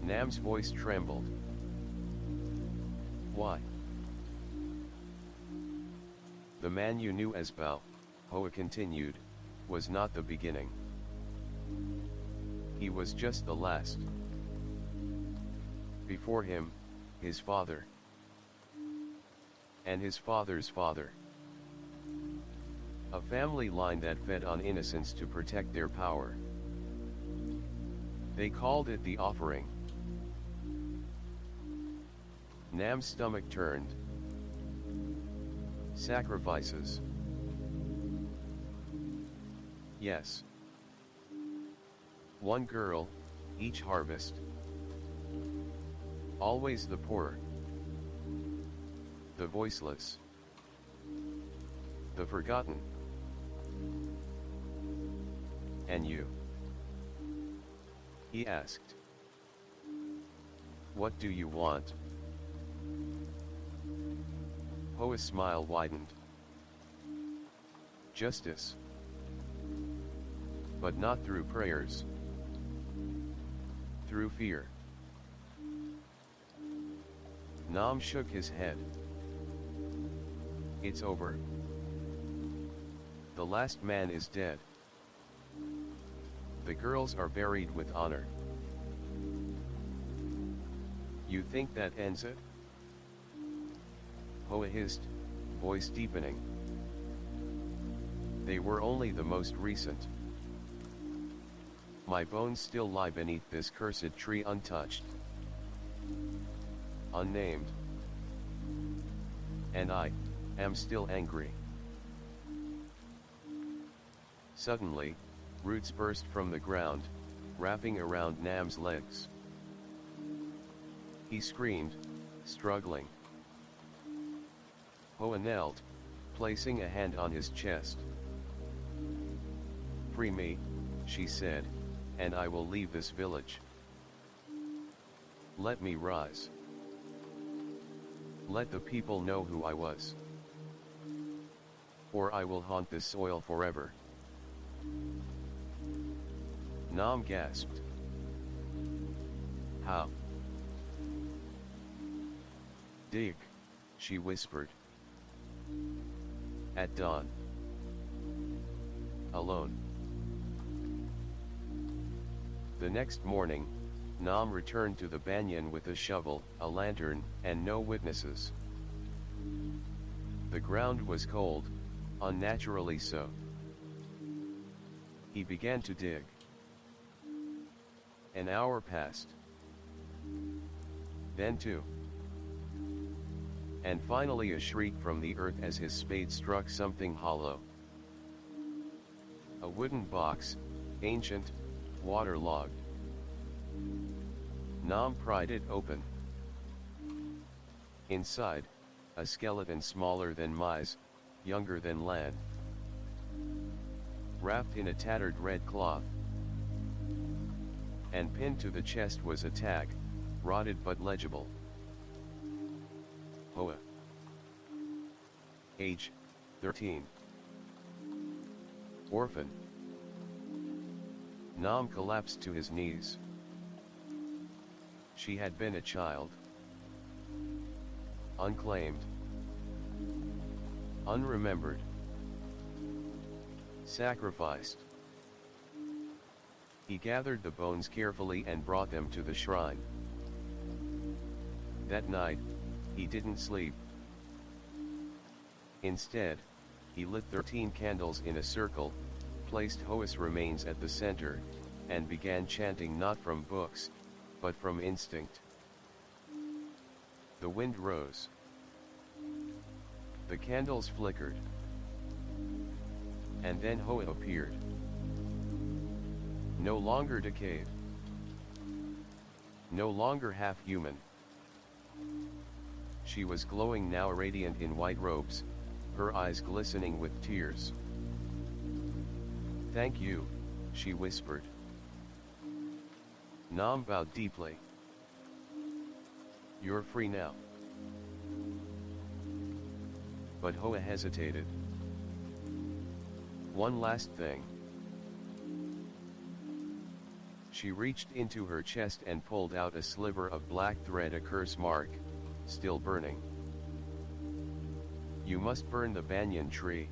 Nam's voice trembled. Why? The man you knew as Bao, Hoa continued, was not the beginning. He was just the last. Before him, his father. And his father's father. A family line that fed on innocence to protect their power. They called it the offering. Nam's stomach turned. Sacrifices. Yes. One girl, each harvest. Always the poor. The voiceless. The forgotten. And you? He asked. What do you want? Hoa's smile widened. Justice. But not through prayers. Through fear. Nam shook his head. It's over. The last man is dead. The girls are buried with honor. You think that ends it? Hoa hissed, voice deepening. They were only the most recent. My bones still lie beneath this cursed tree untouched. Unnamed. And I am still angry. Suddenly, roots burst from the ground, wrapping around Nam's legs. He screamed, struggling. Hoa knelt, placing a hand on his chest. Free me, she said, and I will leave this village. Let me rise. Let the people know who I was. Or I will haunt this soil forever. Nam gasped. How? Dig, she whispered. At dawn. Alone. The next morning, Nam returned to the banyan with a shovel, a lantern, and no witnesses. The ground was cold, unnaturally so. He began to dig. An hour passed. Then two. And finally a shriek from the earth as his spade struck something hollow. A wooden box, ancient, waterlogged. Nam pried it open. Inside, a skeleton smaller than mice, younger than Lan. Wrapped in a tattered red cloth. And pinned to the chest was a tag, rotted but legible. Hoa. Age, 13. Orphan. Nam collapsed to his knees. She had been a child. Unclaimed. Unremembered. Sacrificed. He gathered the bones carefully and brought them to the shrine. That night, he didn't sleep. Instead, he lit 13 candles in a circle, placed Hoa's remains at the center, and began chanting not from books, but from instinct. The wind rose. The candles flickered. And then Hoa appeared. No longer decayed. No longer half-human. She was glowing now, radiant in white robes, her eyes glistening with tears. Thank you, she whispered. Nam bowed deeply. You're free now. But Hoa hesitated. One last thing. She reached into her chest and pulled out a sliver of black thread, a curse mark, still burning. You must burn the banyan tree.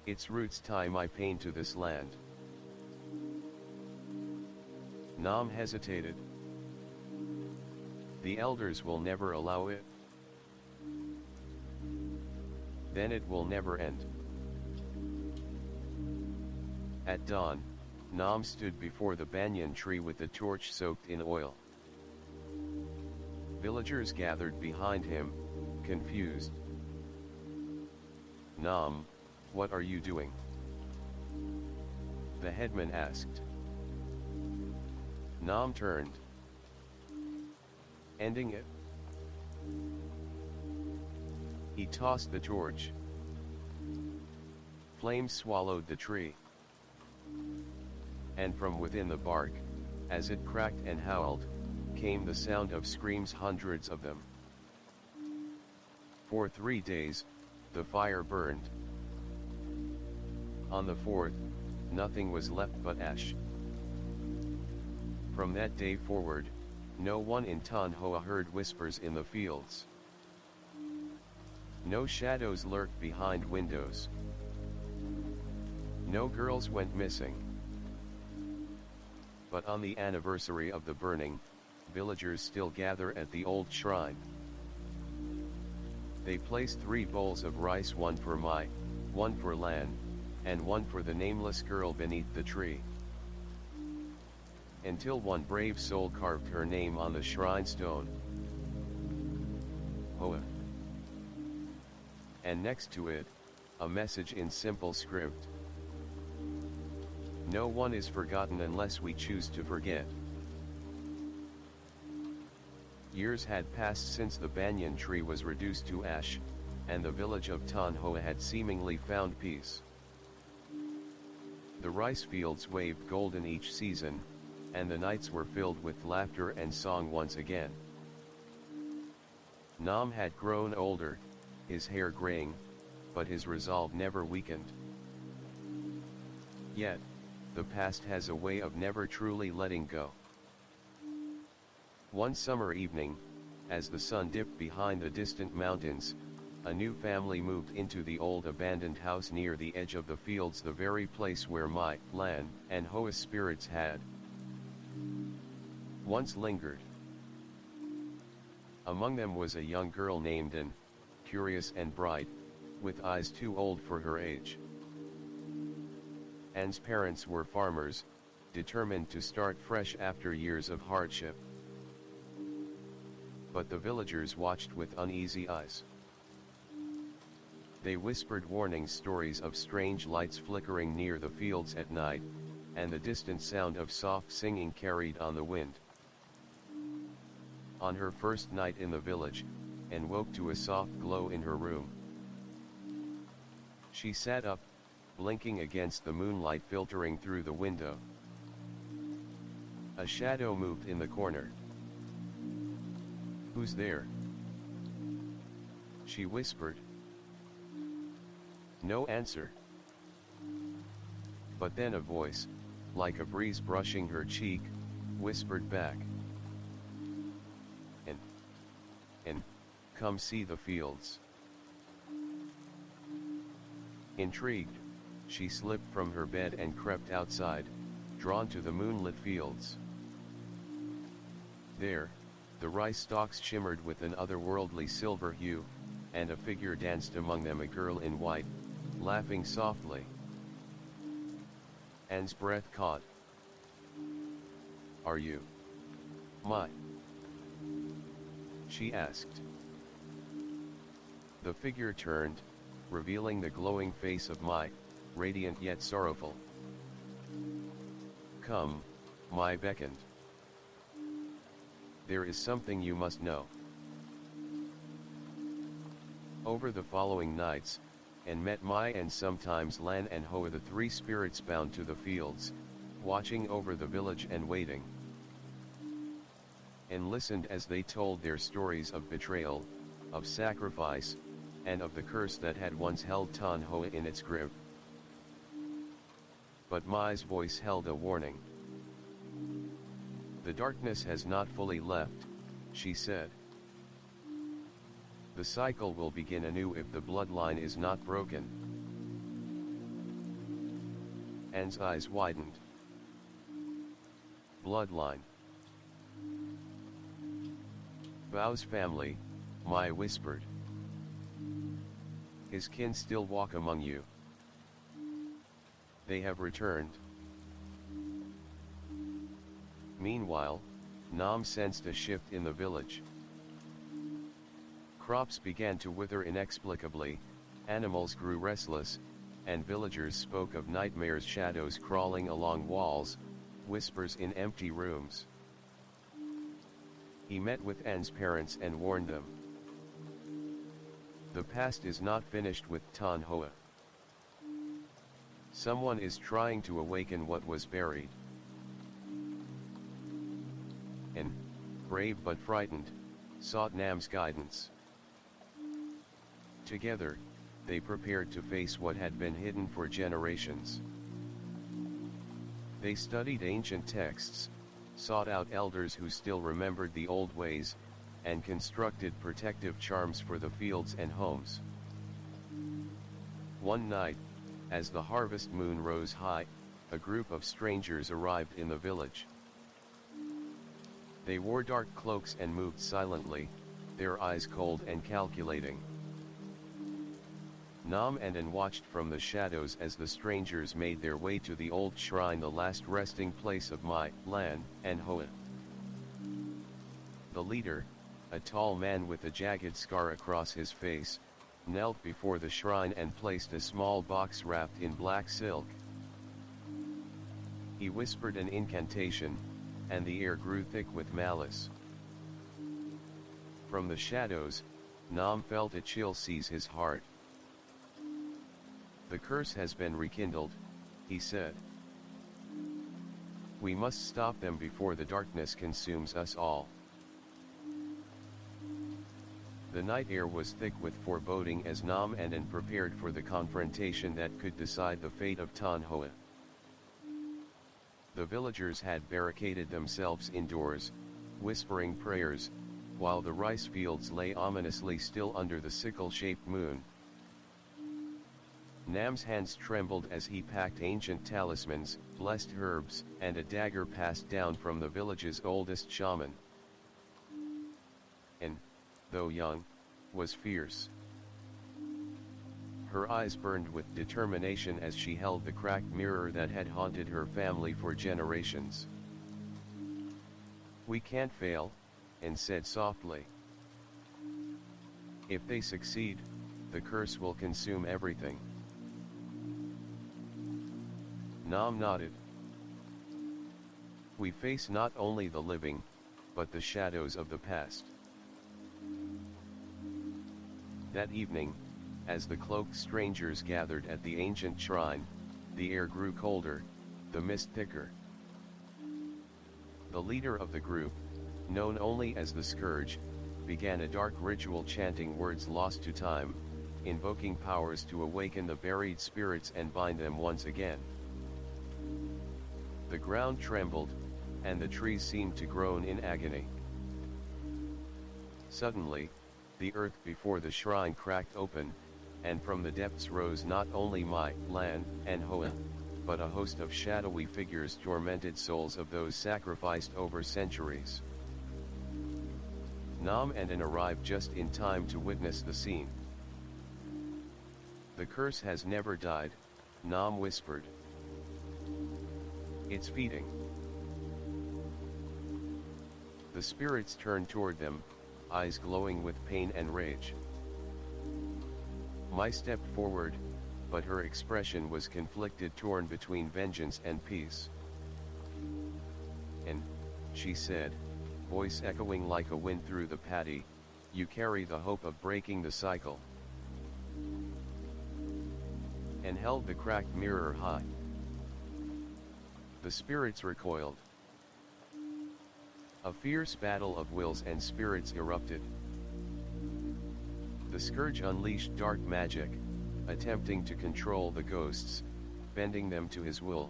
Its roots tie my pain to this land. Nam hesitated. The elders will never allow it. Then it will never end. At dawn, Nam stood before the banyan tree with the torch soaked in oil. Villagers gathered behind him, confused. "Nam, what are you doing?" the headman asked. Nam turned. "Ending it." He tossed the torch. Flames swallowed the tree. And from within the bark, as it cracked and howled, came the sound of screams, hundreds of them. For 3 days, the fire burned. On the 4th, nothing was left but ash. From that day forward, no one in Tanhoa heard whispers in the fields. No shadows lurked behind windows. No girls went missing. But on the anniversary of the burning, villagers still gather at the old shrine. They place 3 bowls of rice, one for Mai, one for Lan, and one for the nameless girl beneath the tree. Until one brave soul carved her name on the shrine stone. Hoa. And next to it, a message in simple script. No one is forgotten unless we choose to forget. Years had passed since the banyan tree was reduced to ash, and the village of Tanhoa had seemingly found peace. The rice fields waved golden each season, and the nights were filled with laughter and song once again. Nam had grown older, his hair graying, but his resolve never weakened. Yet, the past has a way of never truly letting go. One summer evening, as the sun dipped behind the distant mountains, a new family moved into the old abandoned house near the edge of the fields, the very place where Mai, Lan, and Hoa's spirits had once lingered. Among them was a young girl named An, curious and bright, with eyes too old for her age. An's parents were farmers, determined to start fresh after years of hardship. But the villagers watched with uneasy eyes. They whispered warning stories of strange lights flickering near the fields at night, and the distant sound of soft singing carried on the wind. On her first night in the village, Anne woke to a soft glow in her room. She sat up, blinking against the moonlight filtering through the window. A shadow moved in the corner. "Who's there?" she whispered. No answer. But then a voice, like a breeze brushing her cheek, whispered back. And, come see the fields." Intrigued, she slipped from her bed and crept outside, drawn to the moonlit fields. There, the rice stalks shimmered with an otherworldly silver hue, and a figure danced among them, a girl in white, laughing softly. Anne's breath caught. "Are you Mai?" she asked. The figure turned, revealing the glowing face of Mai, radiant yet sorrowful. "Come," Mai beckoned. "There is something you must know." Over the following nights, Anne met Mai and sometimes Lan and Hoa, the 3 spirits bound to the fields, watching over the village and waiting. And listened as they told their stories of betrayal, of sacrifice, and of the curse that had once held Tanhoa in its grip. But Mai's voice held a warning. "The darkness has not fully left," she said. "The cycle will begin anew if the bloodline is not broken." Anne's eyes widened. "Bloodline." "Bao's family," Mai whispered. "His kin still walk among you. They have returned." Meanwhile, Nam sensed a shift in the village. Crops began to wither inexplicably, Animals grew restless, and villagers spoke of nightmares, shadows crawling along walls, whispers in empty rooms. He met with Anne's parents and warned them. The past is not finished with Tan Hoa. Someone is trying to awaken what was buried. And, brave but frightened, sought Nam's guidance. Together, they prepared to face what had been hidden for generations. They studied ancient texts, sought out elders who still remembered the old ways, and constructed protective charms for the fields and homes. One night, as the harvest moon rose high, a group of strangers arrived in the village. They wore dark cloaks and moved silently, their eyes cold and calculating. Nam and An watched from the shadows as the strangers made their way to the old shrine, the last resting place of Mai, Lan, and Hoa. The leader, a tall man with a jagged scar across his face, knelt before the shrine and placed a small box wrapped in black silk. He whispered an incantation, and the air grew thick with malice. From the shadows, Nam felt a chill seize his heart. The curse has been rekindled, he said. We must stop them before the darkness consumes us all. The night air was thick with foreboding as Nam and An prepared for the confrontation that could decide the fate of Tan Hoa. The villagers had barricaded themselves indoors, whispering prayers, while the rice fields lay ominously still under the sickle-shaped moon. Nam's hands trembled as he packed ancient talismans, blessed herbs, and a dagger passed down from the village's oldest shaman. And, though young, was fierce. Her eyes burned with determination as she held the cracked mirror that had haunted her family for generations. We can't fail, An said softly. If they succeed, the curse will consume everything. Nam nodded. We face not only the living, but the shadows of the past. That evening, as the cloaked strangers gathered at the ancient shrine, the air grew colder, the mist thicker. The leader of the group, known only as the Scourge, began a dark ritual chanting words lost to time, invoking powers to awaken the buried spirits and bind them once again. The ground trembled, and the trees seemed to groan in agony. Suddenly, the earth before the shrine cracked open, and from the depths rose not only Mai, Lan, and Hoa, but a host of shadowy figures, tormented souls of those sacrificed over centuries. Nam and An arrived just in time to witness the scene. The curse has never died, Nam whispered. It's feeding. The spirits turned toward them, eyes glowing with pain and rage. Mai stepped forward, but her expression was conflicted, torn between vengeance and peace. And, she said, voice echoing like a wind through the paddy, you carry the hope of breaking the cycle. And held the cracked mirror high. The spirits recoiled. A fierce battle of wills and spirits erupted. The Scourge unleashed dark magic, attempting to control the ghosts, bending them to his will.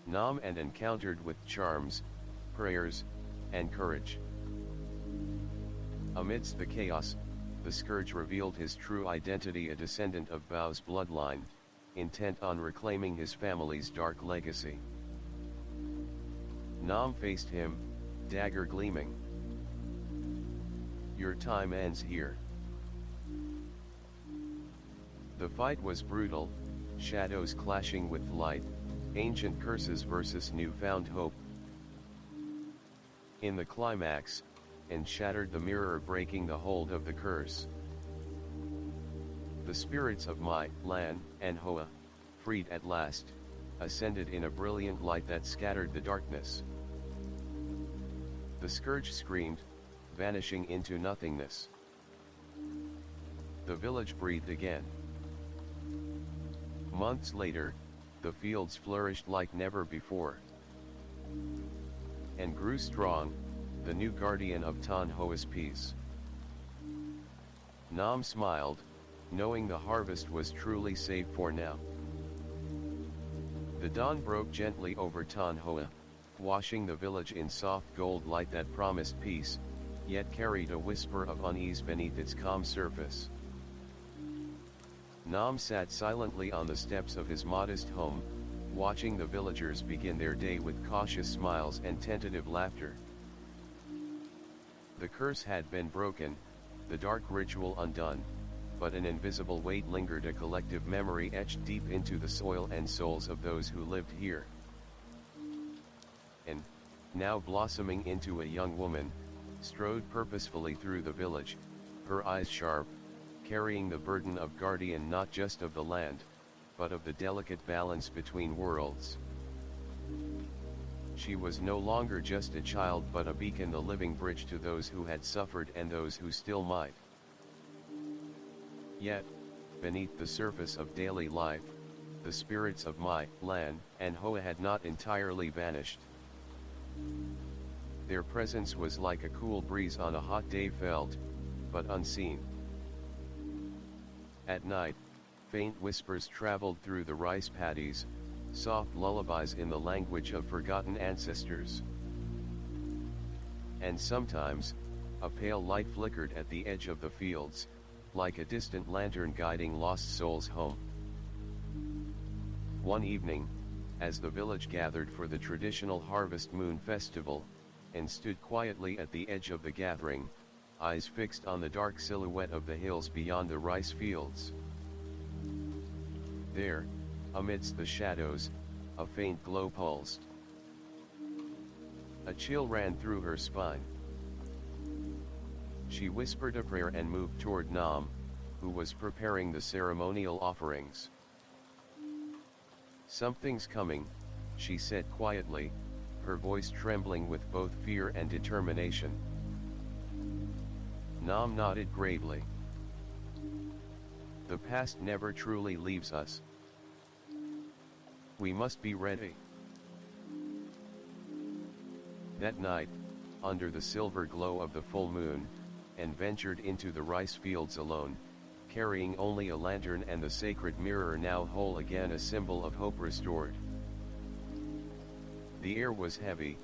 Nam and encountered with charms, prayers, and courage. Amidst the chaos, the Scourge revealed his true identity, a descendant of Bao's bloodline, intent on reclaiming his family's dark legacy. Nam faced him, dagger gleaming. Your time ends here. The fight was brutal, shadows clashing with light, ancient curses versus newfound hope. In the climax, An shattered the mirror, breaking the hold of the curse. The spirits of Mai, Lan, and Hoa, freed at last, ascended in a brilliant light that scattered the darkness. The scourge screamed, vanishing into nothingness. The village breathed again. Months later, the fields flourished like never before. And grew strong, the new guardian of Tan Hoa's peace. Nam smiled, knowing the harvest was truly safe for now. The dawn broke gently over Tan Hoa, washing the village in soft gold light that promised peace, yet carried a whisper of unease beneath its calm surface. Nam sat silently on the steps of his modest home, watching the villagers begin their day with cautious smiles and tentative laughter. The curse had been broken, the dark ritual undone, but an invisible weight lingered, a collective memory etched deep into the soil and souls of those who lived here. And, now blossoming into a young woman, strode purposefully through the village, her eyes sharp, carrying the burden of guardian not just of the land, but of the delicate balance between worlds. She was no longer just a child but a beacon, the living bridge to those who had suffered and those who still might. Yet, beneath the surface of daily life, the spirits of Mai, Lan, and Hoa had not entirely vanished. Their presence was like a cool breeze on a hot day, felt, but unseen. At night, faint whispers traveled through the rice paddies, soft lullabies in the language of forgotten ancestors. And sometimes, a pale light flickered at the edge of the fields, like a distant lantern guiding lost souls home. One evening, as the village gathered for the traditional Harvest Moon Festival, and stood quietly at the edge of the gathering, eyes fixed on the dark silhouette of the hills beyond the rice fields. There, amidst the shadows, a faint glow pulsed. A chill ran through her spine. She whispered a prayer and moved toward Nam, who was preparing the ceremonial offerings. "Something's coming," she said quietly, her voice trembling with both fear and determination. Nam nodded gravely. "The past never truly leaves us. We must be ready." That night, under the silver glow of the full moon, and ventured into the rice fields alone, carrying only a lantern and the sacred mirror now whole again, a symbol of hope restored. The air was heavy,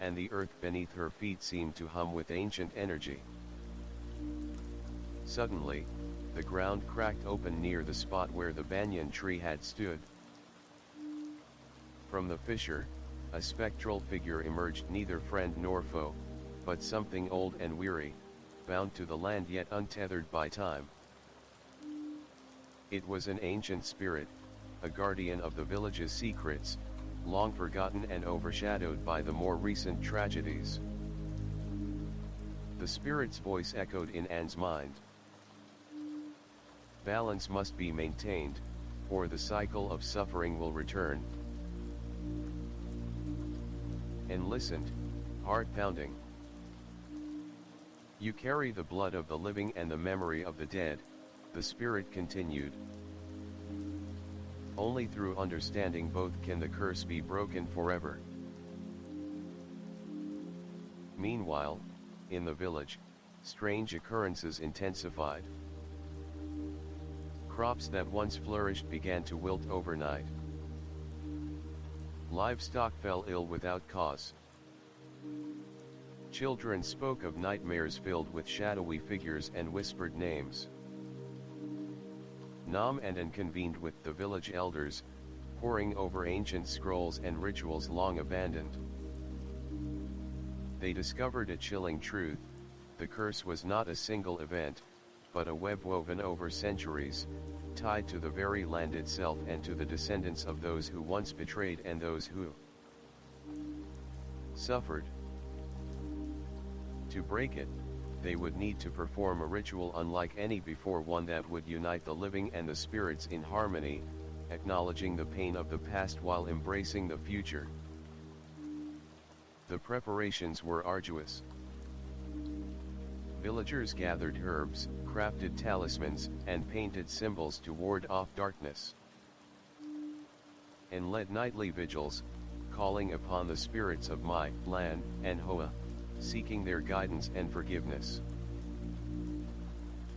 and the earth beneath her feet seemed to hum with ancient energy. Suddenly, the ground cracked open near the spot where the banyan tree had stood. From the fissure, a spectral figure emerged, neither friend nor foe, but something old and weary, bound to the land yet untethered by time. It was an ancient spirit, a guardian of the village's secrets, long forgotten and overshadowed by the more recent tragedies. The spirit's voice echoed in Anne's mind. "Balance must be maintained, or the cycle of suffering will return." And listened, heart pounding. "You carry the blood of the living and the memory of the dead," the spirit continued. "Only through understanding both can the curse be broken forever." Meanwhile, in the village, strange occurrences intensified. Crops that once flourished began to wilt overnight. Livestock fell ill without cause. Children spoke of nightmares filled with shadowy figures and whispered names. Nam and An convened with the village elders, poring over ancient scrolls and rituals long abandoned. They discovered a chilling truth: the curse was not a single event, but a web woven over centuries, tied to the very land itself and to the descendants of those who once betrayed and those who suffered. To break it, they would need to perform a ritual unlike any before, one that would unite the living and the spirits in harmony, acknowledging the pain of the past while embracing the future. The preparations were arduous. Villagers gathered herbs, crafted talismans, and painted symbols to ward off darkness, and led nightly vigils, calling upon the spirits of Mai, Lan, and Hoa, seeking their guidance and forgiveness.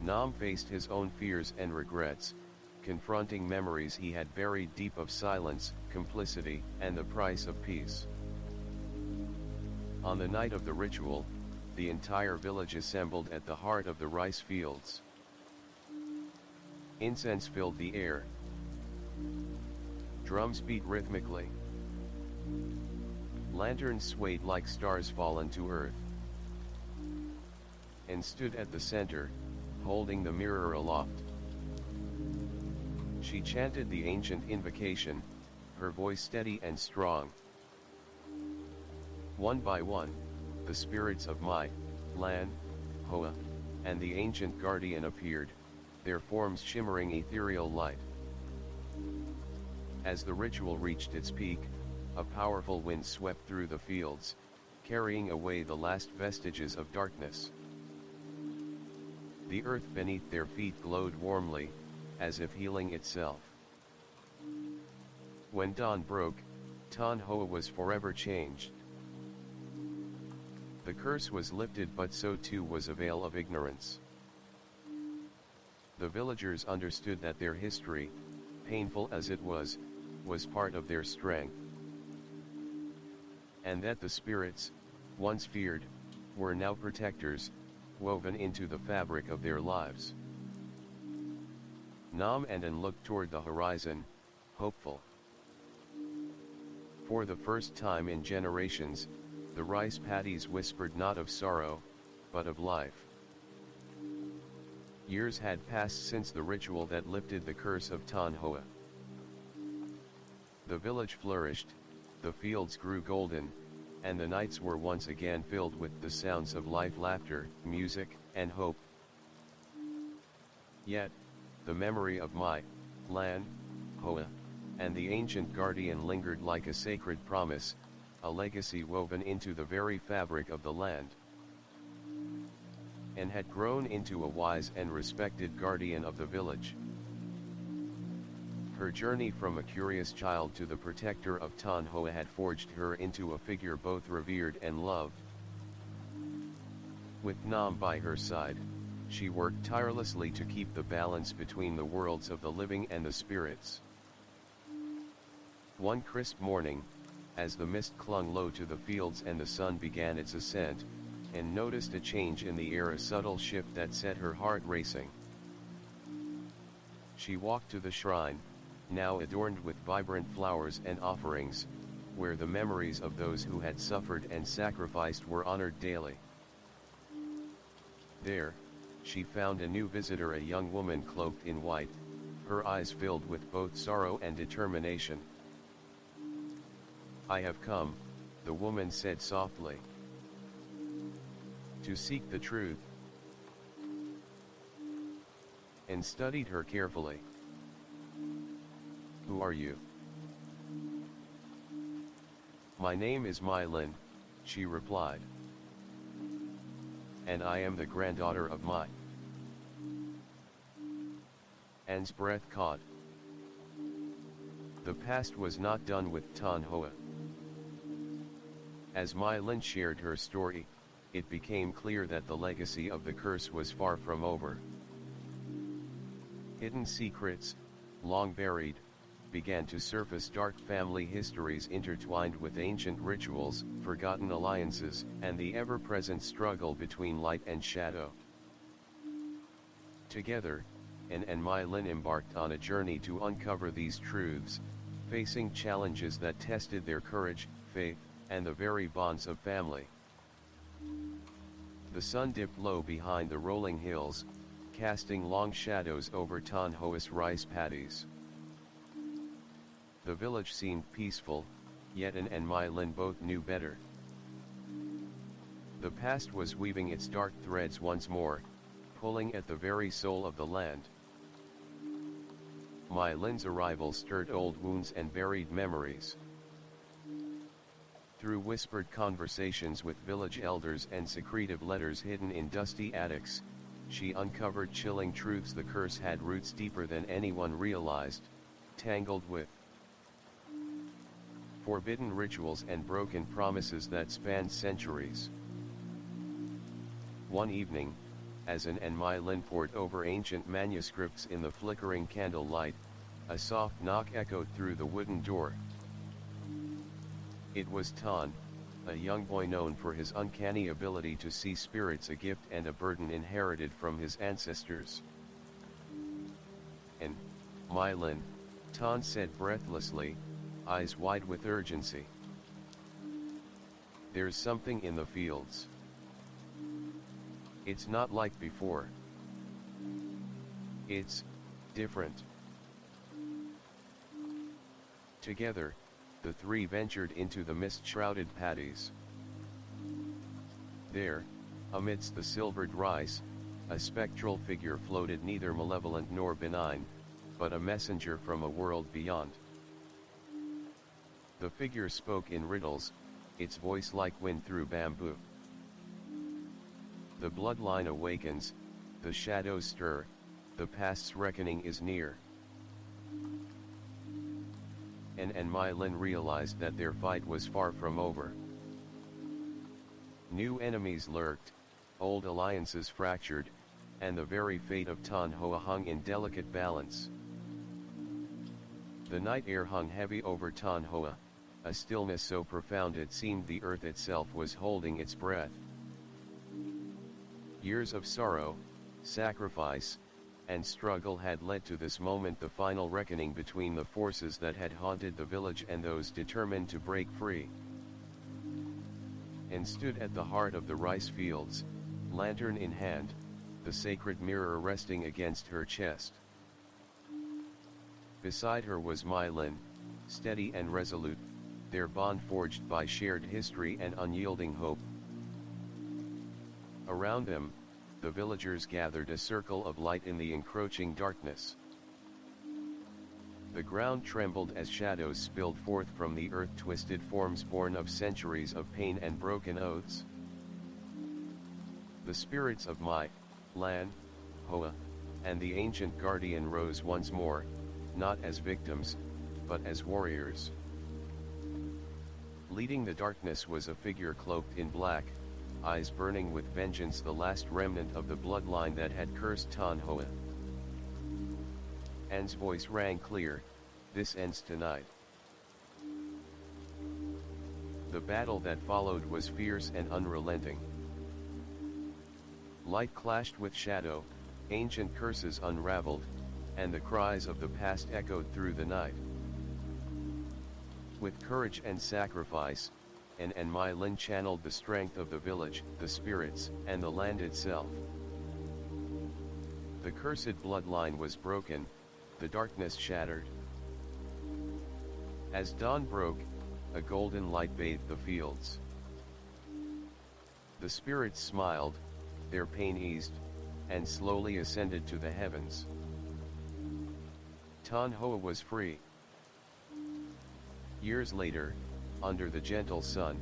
Nam faced his own fears and regrets, confronting memories he had buried deep of silence, complicity, and the price of peace. On the night of the ritual, the entire village assembled at the heart of the rice fields. Incense filled the air. Drums beat rhythmically. Lanterns swayed like stars fallen to earth. And stood at the center, holding the mirror aloft. She chanted the ancient invocation, her voice steady and strong. One by one, the spirits of Mai, Lan, Hoa, and the ancient guardian appeared, their forms shimmering ethereal light. As the ritual reached its peak, a powerful wind swept through the fields, carrying away the last vestiges of darkness. The earth beneath their feet glowed warmly, as if healing itself. When dawn broke, Tan Hoa was forever changed. The curse was lifted, but so too was a veil of ignorance. The villagers understood that their history, painful as it was part of their strength. And that the spirits, once feared, were now protectors, woven into the fabric of their lives. Nam and An looked toward the horizon, hopeful. For the first time in generations, the rice paddies whispered not of sorrow, but of life. Years had passed since the ritual that lifted the curse of Tan Hoa. The village flourished, the fields grew golden, and the nights were once again filled with the sounds of life, laughter, music, and hope. Yet, the memory of Mai, Lan, Hoa, and the ancient guardian lingered like a sacred promise, a legacy woven into the very fabric of the land. And had grown into a wise and respected guardian of the village. Her journey from a curious child to the protector of Tan Hoa had forged her into a figure both revered and loved. With Nam by her side, she worked tirelessly to keep the balance between the worlds of the living and the spirits. One crisp morning, as the mist clung low to the fields and the sun began its ascent, and noticed a change in the air, a subtle shift that set her heart racing. She walked to the shrine, now adorned with vibrant flowers and offerings, where the memories of those who had suffered and sacrificed were honored daily. There, she found a new visitor, a young woman cloaked in white, her eyes filled with both sorrow and determination. "I have come," the woman said softly, "to seek the truth," and studied her carefully. "Who are you?" "My name is Mai Lin," she replied, "and I am the granddaughter of Mai." An's breath caught. The past was not done with Tan Hoa. As Mai Lin shared her story, it became clear that the legacy of the curse was far from over. Hidden secrets, long buried, began to surface, dark family histories intertwined with ancient rituals, forgotten alliances, and the ever-present struggle between light and shadow. Together, An and Mai Lin embarked on a journey to uncover these truths, facing challenges that tested their courage, faith, and the very bonds of family. The sun dipped low behind the rolling hills, casting long shadows over Tan Hoa's rice paddies. The village seemed peaceful, yet An and Mai Lin both knew better. The past was weaving its dark threads once more, pulling at the very soul of the land. My Lin's arrival stirred old wounds and buried memories. Through whispered conversations with village elders and secretive letters hidden in dusty attics, she uncovered chilling truths. The curse had roots deeper than anyone realized, tangled with forbidden rituals and broken promises that spanned centuries. One evening, as An and My Lin pored over ancient manuscripts in the flickering candlelight, a soft knock echoed through the wooden door. It was Tan, a young boy known for his uncanny ability to see spirits, a gift and a burden inherited from his ancestors. "And, My Lin," Tan said breathlessly, eyes wide with urgency. "There's something in the fields. It's not like before. It's different." Together, the three ventured into the mist-shrouded paddies. There, amidst the silvered rice, a spectral figure floated, neither malevolent nor benign, but a messenger from a world beyond. The figure spoke in riddles, its voice like wind through bamboo. "The bloodline awakens, the shadows stir, the past's reckoning is near." And My Lin realized that their fight was far from over. New enemies lurked, old alliances fractured, and the very fate of Tan Hoa hung in delicate balance. The night air hung heavy over Tan Hoa, a stillness so profound it seemed the earth itself was holding its breath. Years of sorrow, sacrifice, and struggle had led to this moment, the final reckoning between the forces that had haunted the village and those determined to break free. And stood at the heart of the rice fields, lantern in hand, the sacred mirror resting against her chest. Beside her was My Lin, steady and resolute, their bond forged by shared history and unyielding hope. Around them, the villagers gathered, a circle of light in the encroaching darkness. The ground trembled as shadows spilled forth from the earth, twisted forms born of centuries of pain and broken oaths. The spirits of My Lan, Hoa, and the ancient guardian rose once more, not as victims, but as warriors. Leading the darkness was a figure cloaked in black, eyes burning with vengeance, the last remnant of the bloodline that had cursed Tan Hoa. An's voice rang clear, "This ends tonight." The battle that followed was fierce and unrelenting. Light clashed with shadow, ancient curses unraveled, and the cries of the past echoed through the night. With courage and sacrifice, An and My Lin channeled the strength of the village, the spirits, and the land itself. The cursed bloodline was broken, the darkness shattered. As dawn broke, a golden light bathed the fields. The spirits smiled, their pain eased, and slowly ascended to the heavens. Tan Hoa was free. Years later, under the gentle sun,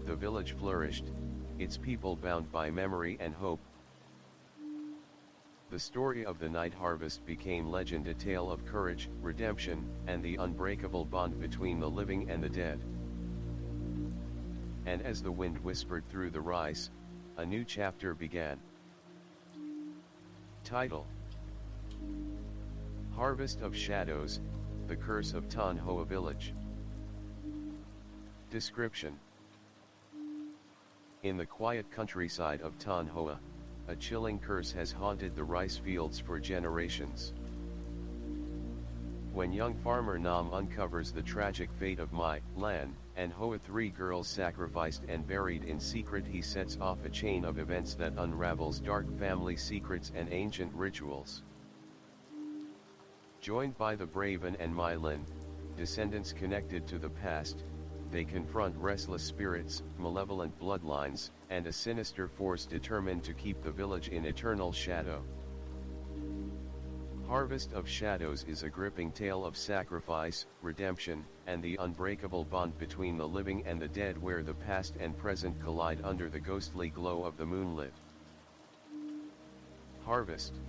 the village flourished, its people bound by memory and hope. The story of the night harvest became legend, a tale of courage, redemption, and the unbreakable bond between the living and the dead. And as the wind whispered through the rice, a new chapter began. Title: Harvest of Shadows, The Curse of Tan Hoa Village. Description: In the quiet countryside of Tan Hoa, a chilling curse has haunted the rice fields for generations. When young farmer Nam uncovers the tragic fate of My Lan and Hoa, 3 girls sacrificed and buried in secret, he sets off a chain of events that unravels dark family secrets and ancient rituals. Joined by the brave An and My Lin, descendants connected to the past, they confront restless spirits, malevolent bloodlines, and a sinister force determined to keep the village in eternal shadow. Harvest of Shadows is a gripping tale of sacrifice, redemption, and the unbreakable bond between the living and the dead, where the past and present collide under the ghostly glow of the moonlit harvest.